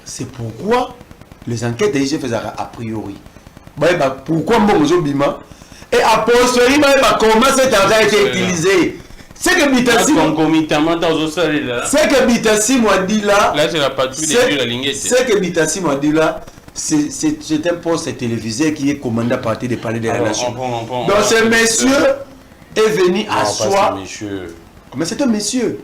C'est pourquoi les enquêtes de l'IGF faisaient a priori. Pourquoi Mbongo Bima? Et a posteriori, comment cet argent a été utilisé? C'est que Bitasi m'a dit là. Là, c'est la patrouille de Jules Alinguet. C'est que Bitasi m'a dit là. C'est un poste télévisé qui est commandé à partir des palais de la nation. Donc ce monsieur est venu asseoir. Mais c'est un monsieur.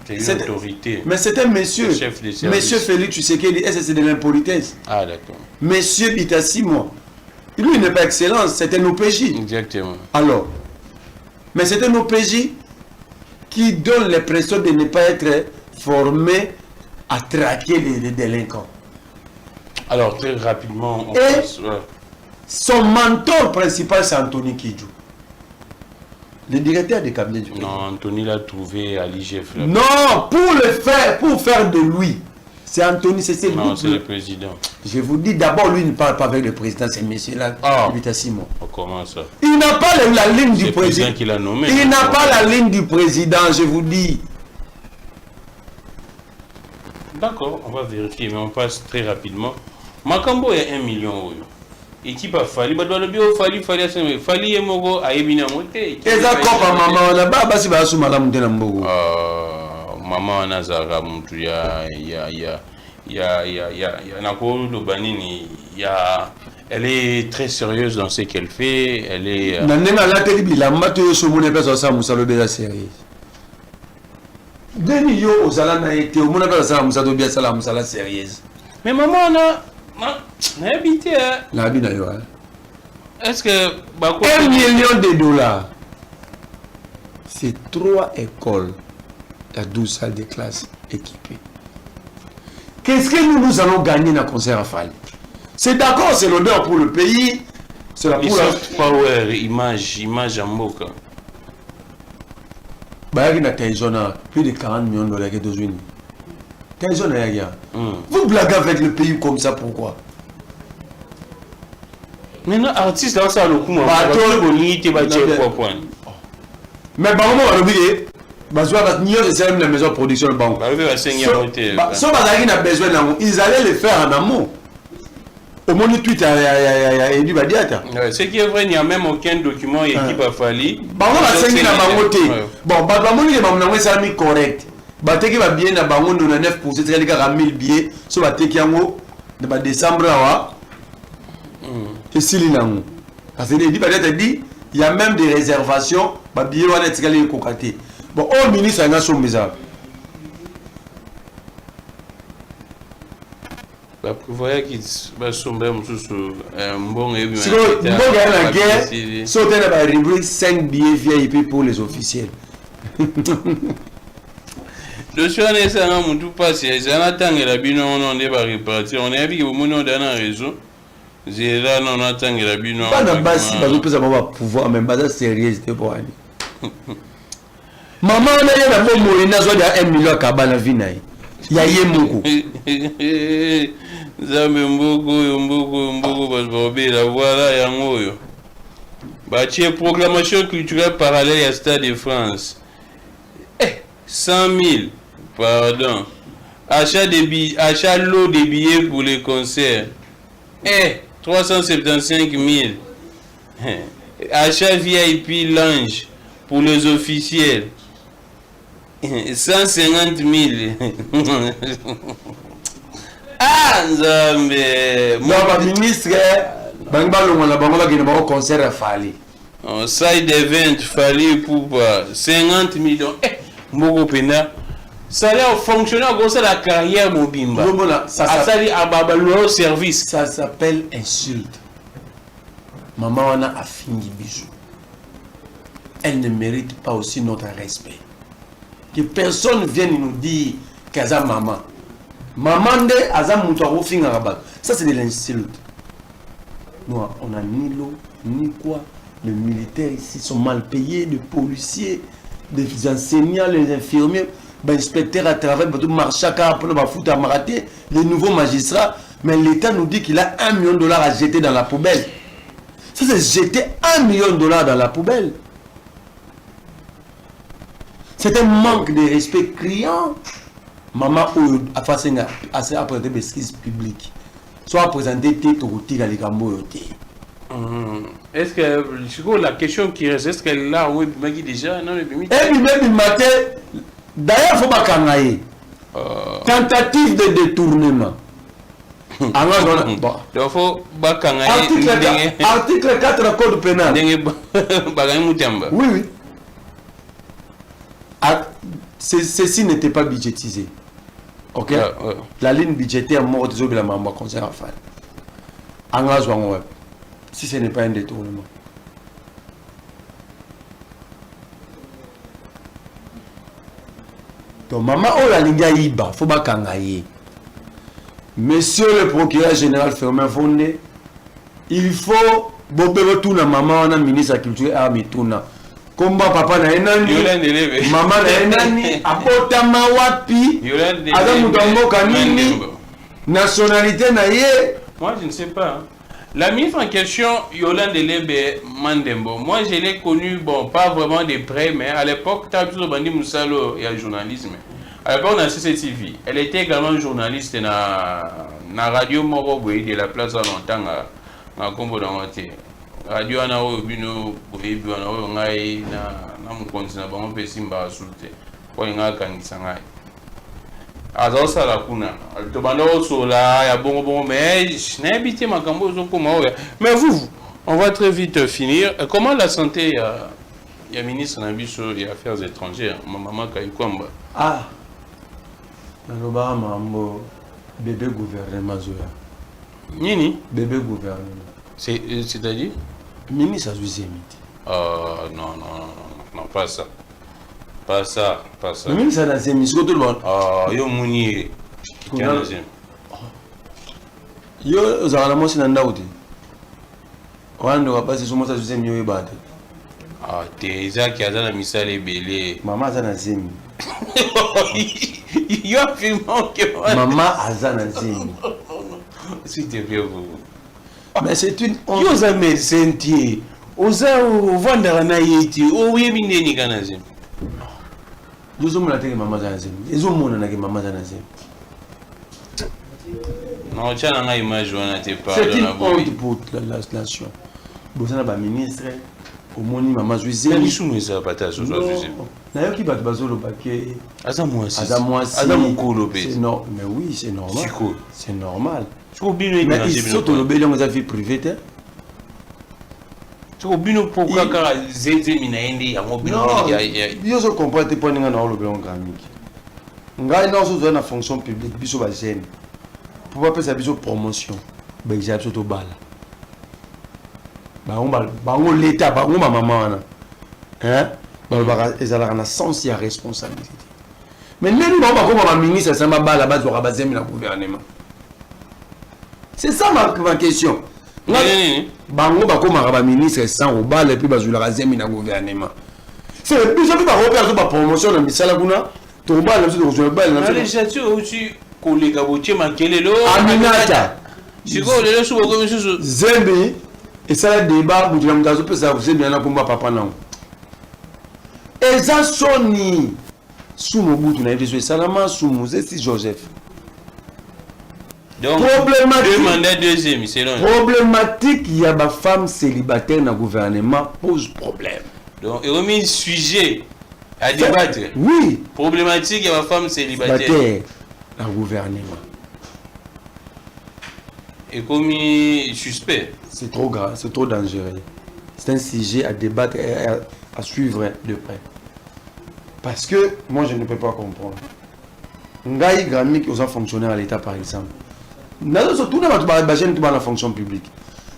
C'est une autorité. Mais c'est un monsieur. Monsieur Félix Tshisekedi, c'est de l'impolitesse. Ah d'accord. Monsieur Bitasi, moi. Lui, il n'est pas excellent, c'est un OPJ. Exactement. Alors, mais c'est un OPJ qui donne l'impression de ne pas être formé à traquer les délinquants. Alors, très rapidement, on passe. Son mentor principal, c'est Anthony Kidjo, le directeur du cabinet du président. Non, Anthony l'a trouvé à l'IGF. Non, pour faire de lui. C'est Anthony, c'est non, c'est le président. Je vous dis, d'abord, lui ne parle pas avec le président, c'est monsieur-là. Comment ça? Il n'a pas la ligne du président. Qui l'a nommé. Il n'a pas la ligne du président, je vous dis. D'accord, on va vérifier, mais on passe très rapidement. Makambo est 1 million. équipe a fallu ba doit le bio fallu fallu emoko ayebina moté eza kopa mama wana ba basi ba su malamu tena mbogo mama wana zara mtu ya na ko lo banini ya elle est très sérieuse dans ce qu'elle fait, elle est nanena la teli la mato yo so mona pesa sa musalo bela sérieuse deni yo ozala na été o mona pesa sa musalo bela sala musala sérieuse mais maman na habité la bina yo est-ce que $1 million c'est 3 écoles à 12 salles de classe équipées. Qu'est-ce que nous allons gagner dans le concert à Fali? C'est d'accord, c'est l'honneur pour le pays, c'est la pour soft power, image en moka. Bah, il y a plus de 40 millions de dollars aux États-Unis. Vous blaguez avec le pays comme ça, pourquoi? Maintenant, artiste, là, ça a le coup, mais par contre, on va oublier. Parce que c'est la maison de production de banque. Ils allaient le faire en amont. Au moins, Twitter, il y a ce qui est vrai, il n'y a même aucun document équipe à Fali. Bon, c'est correct. Bateki va bien na bango na 9% c'est les 1000 billets so bateki yango na décembre là et sili nango parce que il dit peut-être dit il y a même des réservations ba billets wana tikali kokate bon au ministre anga so meza ba prévoyait qu'il va somber mususu mbongo ebi si mbongo na guerre so tena ba rubrique 5 billets VIP pour les officiels. Je suis allé à un tout passé, c'est un attend la bino on est pas répartir, on est avec au monde dans un réseau. J'ai là non attend la bino. Pas de base, pas de plus à pouvoir même pas sérieux c'était pour aller. Maman on a la bombe Molina soit de 1 million kabana vinaï. Ya yemoko. Zambe mboko parce la voilà yango yo. Bâtir proclamation culturelle parallèle à Stade de France. 100 000, pardon. Achat lot de billets pour les concerts. 375 000. Achat VIP lounge pour les officiels. 150 000. Ah, Nzambe. Mon ministre, le concert à Fali. Side event Fali pour 50 millions. Mboko pena ça a fonctionné comme ça la carrière Mobimba ça service ça s'appelle insulte. Maman wana a fini bisou, elle ne mérite pas aussi notre respect, que personne vienne nous dire qu'aza maman de aza muto afinga rabat, ça c'est de l'insulte. Nous on a ni l'eau ni quoi, les militaires ici sont mal payés, les policiers, les enseignants, les infirmiers, les inspecteurs à travers le marché les nouveaux magistrats, mais l'État nous dit qu'il a $1 million à jeter dans la poubelle. Ça c'est jeter $1 million dans la poubelle. C'est un manque de respect criant. Maman a fait assez après des excuses publiques. Soit présenté titre ou titre à l'écambo. Est-ce que la question qui reste, est-ce qu'elle l'a oui déjà non même matin d'ailleurs faut pas kangaye tentative de détournement. Bon faut pas kangaye article 4 code pénal. Oui. Ceci n'était pas budgétisé. OK. La ligne budgétaire morte de la maman concert à faire. Engagement si ce n'est pas un détournement. Donc maman oh la ligne iba faut pas kangaye. Monsieur le procureur général Firmin Fondé, il faut bobé tout na maman on a ministre de la culture a mituna. Komba papa na enani maman na enani apota mawapi ada mutamboka nini nationalité na ye. Moi je ne sais pas. La ministre en question, Yolande Lebe Mandembo, moi je l'ai connue, bon, pas vraiment de près, mais à l'époque, tu as toujours Bandi Moussalo et le journalisme. À l'époque, on a CCTV. Elle était également journaliste dans la radio Moroboui de la place à longtemps. na kombo na moté radio na o bino boyebi wana o ngai na mukonzi na bango pe simba asulte po nga kanisa ngai azo sala kuna to bando sola ya bongo mais je n'ai habité makambo zo koma oya mais vous on va très vite finir. Comment la santé il y a ministre Nabiso et Affaires étrangères maman Kaikwamba ah naloba mambo bébé gouvernement zoya nini bébé gouvernement c'est-à-dire ministre azuzemi non pas ça pas ça le ministre azuzemi siko tout le monde yo muni yo ozala na mosi na ndako te wana wapasi somo azuzemi yo yeba te te ezaki aza na misala ebele mama aza na zemi yo affirmant que mama aza na zemi s'il te plaît vous mais c'est une honte yo za médecin tie oza ovandaka na ye ti oyebi ndeni ka na zemi yozomona teke mama aza na zemi ezomonanake mama aza na zemi non tia na ngai image wana te c'est une honte pour la nation boza na baministre omoni mama zwi zemi lisumu ezala pata so zwi zemi nayoki bato bazoloba ke aza mwasi aza mokolo pe mais oui c'est normal c'est normal mais so tolobeli yango eza vie privée te soko bino mpo kaka zezemi na ye nde yango bino yo ozocomprendre te mpo ndenge na olobela ngo kamiki ngai na ozozala na fonction publique biso bagene mpo bapesa biso promotion baexala biso tobala bango leta bango bamama wana balobaka ezalaka na sens ya responsabilité mais ndeni bango bakoma baministre asa mabala bazwaka bazemi na gouvernement c'est ça ma question bango bakomaka baministre sans obala epuis bazwilaka zemi na gouvernement c'est biso mpe bakope azo bapromotion na misala kuna tobala biso tokozwa balegislature outi koleka botie makelelo aminata sikoyo lelo so bokomi susu zembi esala débat butu na moto azopesa zembi na komba papa nango eza soni sumu butu na ye te so esalama sumu zesi Joseph donc problématique il y a des femmes célibataires dans le gouvernement pose problème donc il y a un sujet à débattre oui problématique il y a des femmes célibataires dans le gouvernement et comme suspect c'est trop grave c'est trop dangereux c'est un sujet à débattre et à suivre de près parce que moi je ne peux pas comprendre ngai gramik aux fonctionnaires à l'état par exemple tout dans la fonction publique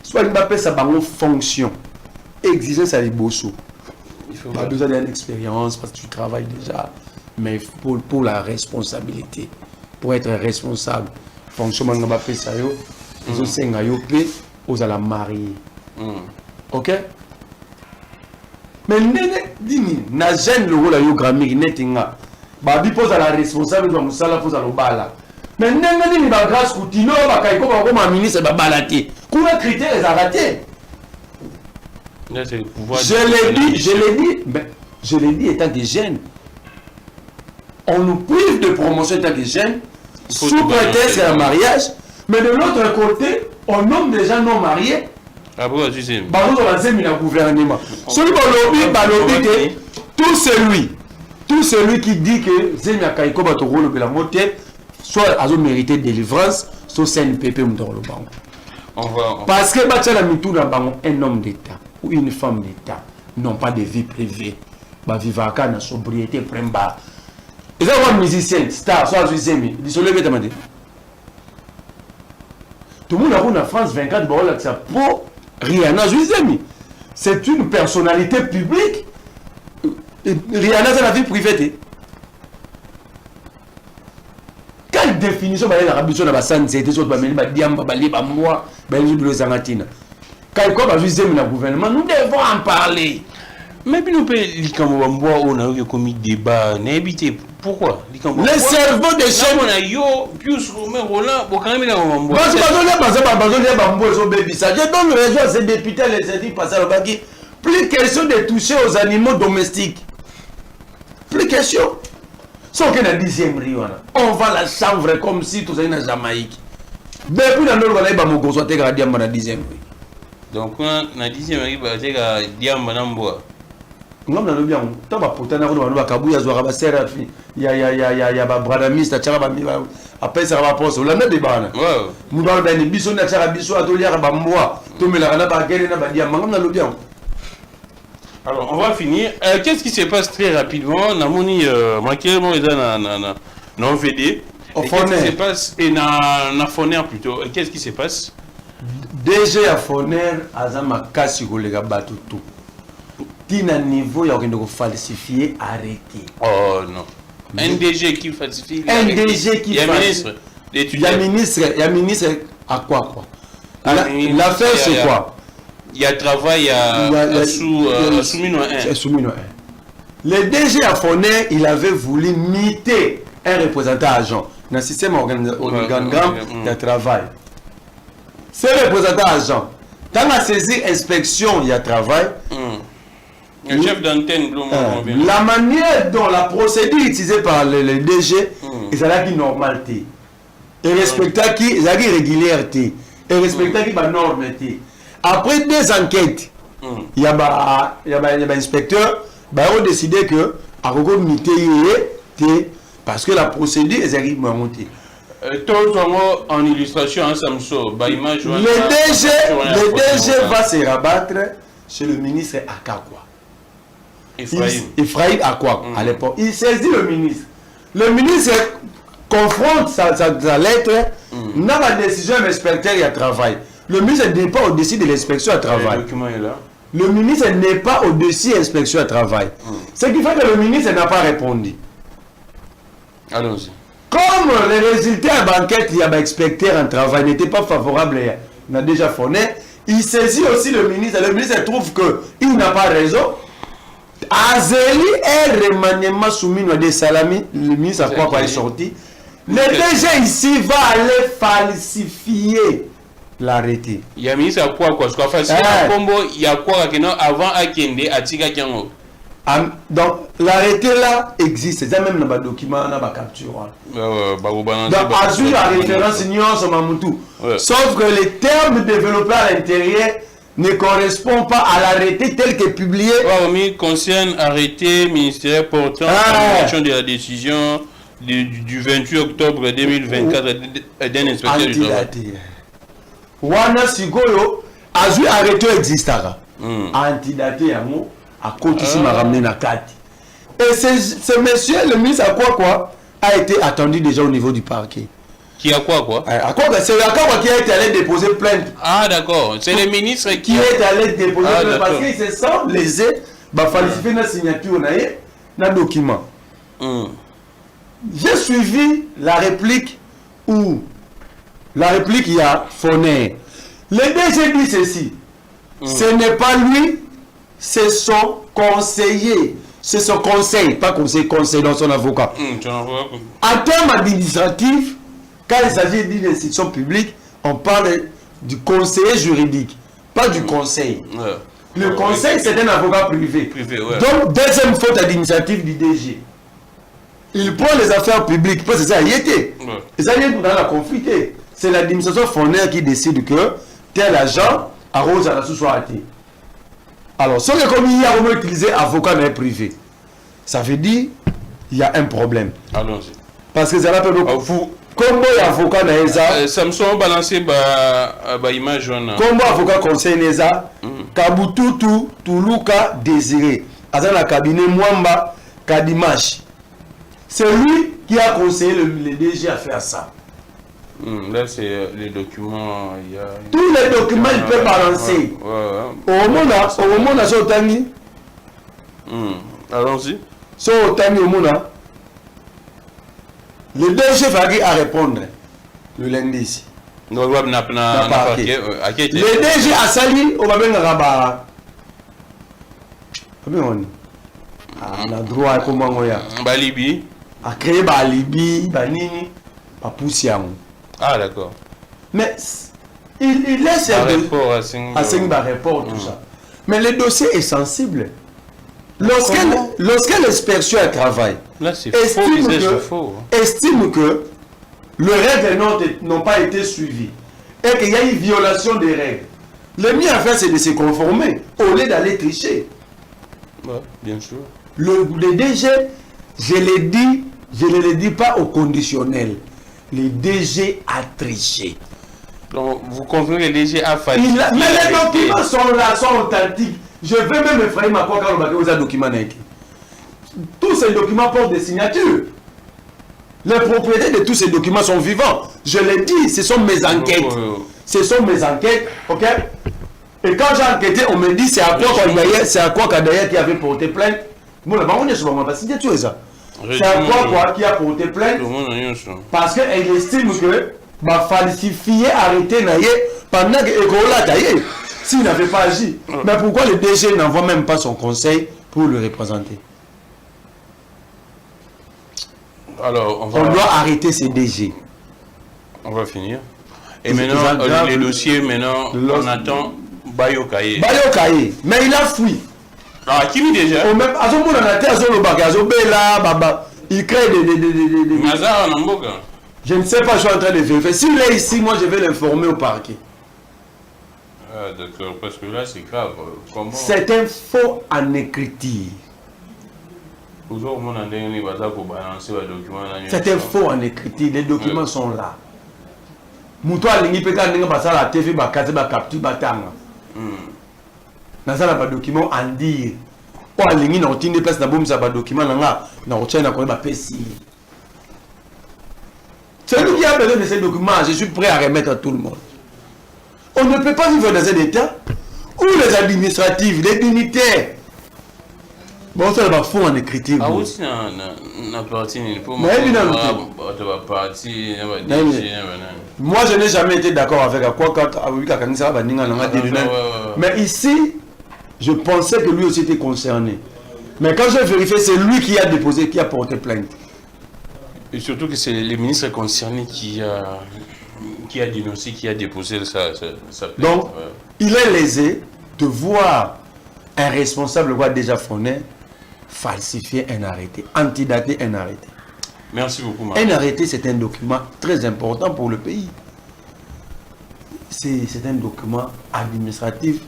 soit il appelle ça une fonction exigence à liboso il faut pas besoin d'une expérience parce que tu travailles déjà mais pour la responsabilité pour être responsable fonction on va faire ça yo ils sont yo pe aux à la marier ok mais dini na jeune le rôle yo grammaire netinga ba bi pose à la responsable donc ça la pose à l'obala mais ndenge nini ba grâce kutino bakaiko ba ko ma ministre ba balate kuna critères les arrêtés je l'ai dit étant des jeunes on nous prive de promotion étant des jeunes sous prétexte à un mariage mais de l'autre côté on nomme des gens non mariés gouvernement tout celui qui dit que Zemi Akaiko va te rouler la moitié soit à mériter délivrance soit CNPP ou parce que un homme d'État ou une femme d'État n'ont pas de vie privée ba vivre à la sobriété premba et ça un musicien star soit Zemi tout le monde a en France 24 balles ça pour Rihanna Zemi c'est une personnalité publique Rihanna c'est la vie privée quelle définition va la rabition dans la santé des autres ba diamba ba liba moi ba liblo zangatina quand quoi va Zemi na gouvernement nous devons en parler mais puis nous peut likambo mboa on a eu commis débat n'habité pourquoi le cerveau des chefs on a yo plus mais Roland bon quand même na mboa parce que bazolia bambo so baby ça je donne raison à ces députés les dit passer au baki plus question de toucher aux animaux domestiques plus question sauf que la 10e rio on va la chanvre comme si tout ça na Jamaïque depuis dans notre va ba mokoso te ka dia na 10e Donc, on a dit que c'est Diamba Namboa. ngam na lobi yango ta bapotana kuna bantu bakabuya zwaka baserafi ya babradamiste atiaka bamiba apesaka baposo olanda debana mutu alobani biso nde atiaka biso atoliaka bambwa tomelaka na bakele na badiamba ngam na lobi yango. Alors, on va finir. Qu'est-ce qui se passe très rapidement? Namoni Makemo est dans non VD. Qu'est-ce qui se passe? Et na Foner plutôt. Qu'est-ce qui se passe? DG à Foner azama kasi kolega bato tout. Tina niveau ya okende ko falsifier arrêté. Oh non. Un DG qui falsifie. Un DG qui falsifie. Il y a ministre à quoi? L'affaire c'est quoi? Il y a travail sous Mino 1. Le DG à Foner, il avait voulu imiter un représentant agent dans le système organigramme de travail. Ce représentant agent, dans la saisie inspection, il y a travail. Le chef d'antenne, la manière dont la procédure utilisée par le DG, il a une normalité. Et respecta qui, il a une régularité. Et respecta qui, la norme. Après 2 enquêtes, il y a un inspecteur qui a décidé que à parce que la procédure est remontée. En illustration, le DG va se rabattre chez le ministre Akakwa. Ephraïm Akwa à l'époque. Il saisit le ministre. Le ministre confronte sa lettre dans la décision de l'inspecteur et à travail. Le ministre n'est pas au-dessus de l'inspection à travail. Le document est là. Le ministre n'est pas au-dessus de l'inspection à travail. Ce qui fait que le ministre n'a pas répondu. Allons-y. Comme les résultats de l'enquête, il y a un inspecteur en travail n'était pas favorable, on a déjà fourni, il saisit aussi le ministre. Le ministre trouve qu'il n'a pas raison. Azeli est remaniement soumis à des salamis. Le ministre a quoi est sorti. Le DG ici va aller falsifier l'arrêté. Il y a ministre à quoi parce qu'en fait, il y a quoi avant Akende à Tigakyango. Donc l'arrêté là existe, c'est même dans le document, dans la capture. Donc Azul la référence nuance Mamoutou. Sauf que les termes développés à l'intérieur ne correspondent pas à l'arrêté tel que publié. Oui, concerne arrêté ministériel portant l'application de la décision du 28 octobre 2024 d'un inspecteur du travail. Wana Sigoyo, Azul arrêté existera. Antidaté Yamo, à côté ici m'a ramené na kati. Et ce monsieur, le ministre à quoi a été attendu déjà au niveau du parquet. Qui a quoi c'est Akakwa qui a été allé déposer plainte. Ah d'accord, c'est le ministre qui est allé déposer plainte parce qu'il se sent lésé, bah falsifier la signature na document. J'ai suivi la réplique où il y a Foner. Le DG dit ceci. Ce n'est pas lui, c'est son conseiller. C'est son conseil, pas conseil dans son avocat. En termes administratifs, quand il s'agit d'une institution publique, on parle du conseiller juridique, pas du conseil. Le conseil, c'est un avocat privé. Donc, deuxième faute administrative du DG. Il prend les affaires publiques, parce que ça y était. Et ça y est dans la conflit. C'est l'administration Foner qui décide que tel agent arrose à la sous-soirée. Alors, si comme il y a utilisé avocat dans le privé, ça veut dire qu'il y a un problème. Allons-y. Parce que ça l'appelle beaucoup. Comme avocat dans les Samson balancé ba image jaune. Comme avocat conseil Neza, Kabututu, Tuluka, Désiré. Dans le cabinet Mwamba, Kadimash. C'est lui qui a conseillé le DG à faire ça. Là, c'est les documents. Tous les documents, il peut balancer. Au moment où Sotani. Allons-y. Sotani au moment. Le DG va à répondre le lundi ici. Le DG a sali au Babel Rabat. On a droit à comment on y a. Balibi. A créé Balibi, Banini, Papoussiam. Ah d'accord. Mais il laisse un rapport à 5 rapport, tout ça. Mais le dossier est sensible. Lorsque l'inspection travaille, estime que les règles n'ont pas été suivies et qu'il y a une violation des règles, Le mieux à faire, c'est de se conformer au lieu d'aller tricher. Ouais, bien sûr. Le DG, je ne le dis pas au conditionnel. Le DG a triché. Donc, vous comprenez que le DG a fallu. Mais les documents sont là, sont authentiques. Je vais même effrayer ma quoi quand on va documents. Tous ces documents portent des signatures. Les propriétaires de tous ces documents sont vivants. Je l'ai dit, ce sont mes enquêtes. Ce sont mes enquêtes, ok? Et quand j'ai enquêté, on me dit c'est à quoi Kadaïa qui avait porté plainte. Bon, là, on est sur ma signature, ça. C'est à quoi qui a porté plainte. Parce qu'elle estime que ma falsifié arrêté pendant que Ekola Taïe, s'il n'avait pas agi. Mais pourquoi le DG n'envoie même pas son conseil pour le représenter? Alors, on doit arrêter ces DG. On va finir. Et maintenant, les dossiers, maintenant, on attend Bayo Kaye. Bayo Kaye, mais il a fui. Ah, qui lui déjà? Il crée des... Je ne sais pas, je suis en train de vérifier. S'il est ici, moi je vais l'informer au parquet. Ah, d'accord, parce que là c'est grave. C'est un faux en écriture. C'est un faux en écriture, les documents sont là. Mouto alingi peka ndenge basala TV bakate ba capture batanga. Nazala ba document en dire. O alingi na otinde place na bomsa ba document nga na ochena ko ba pesi. Celui qui a besoin de ces documents, je suis prêt à remettre à tout le monde. On ne peut pas vivre dans un état où les administratifs, les dignitaires, bon, ça va fou en écriture. Ah oui, c'est un parti, moi, je n'ai jamais été d'accord avec quoi mais ici, je pensais que lui aussi était concerné. Mais quand j'ai vérifié, c'est lui qui a déposé, qui a porté plainte. Et surtout que c'est le ministre concerné qui a dénoncé, qui a déposé sa plainte. Donc, il est lésé de voir un responsable déjà fondé falsifier un arrêté, antidater un arrêté. Merci beaucoup, madame. Un arrêté, c'est un document très important pour le pays. C'est un document administratif.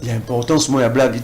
Il y a importance, moi, il y a blague.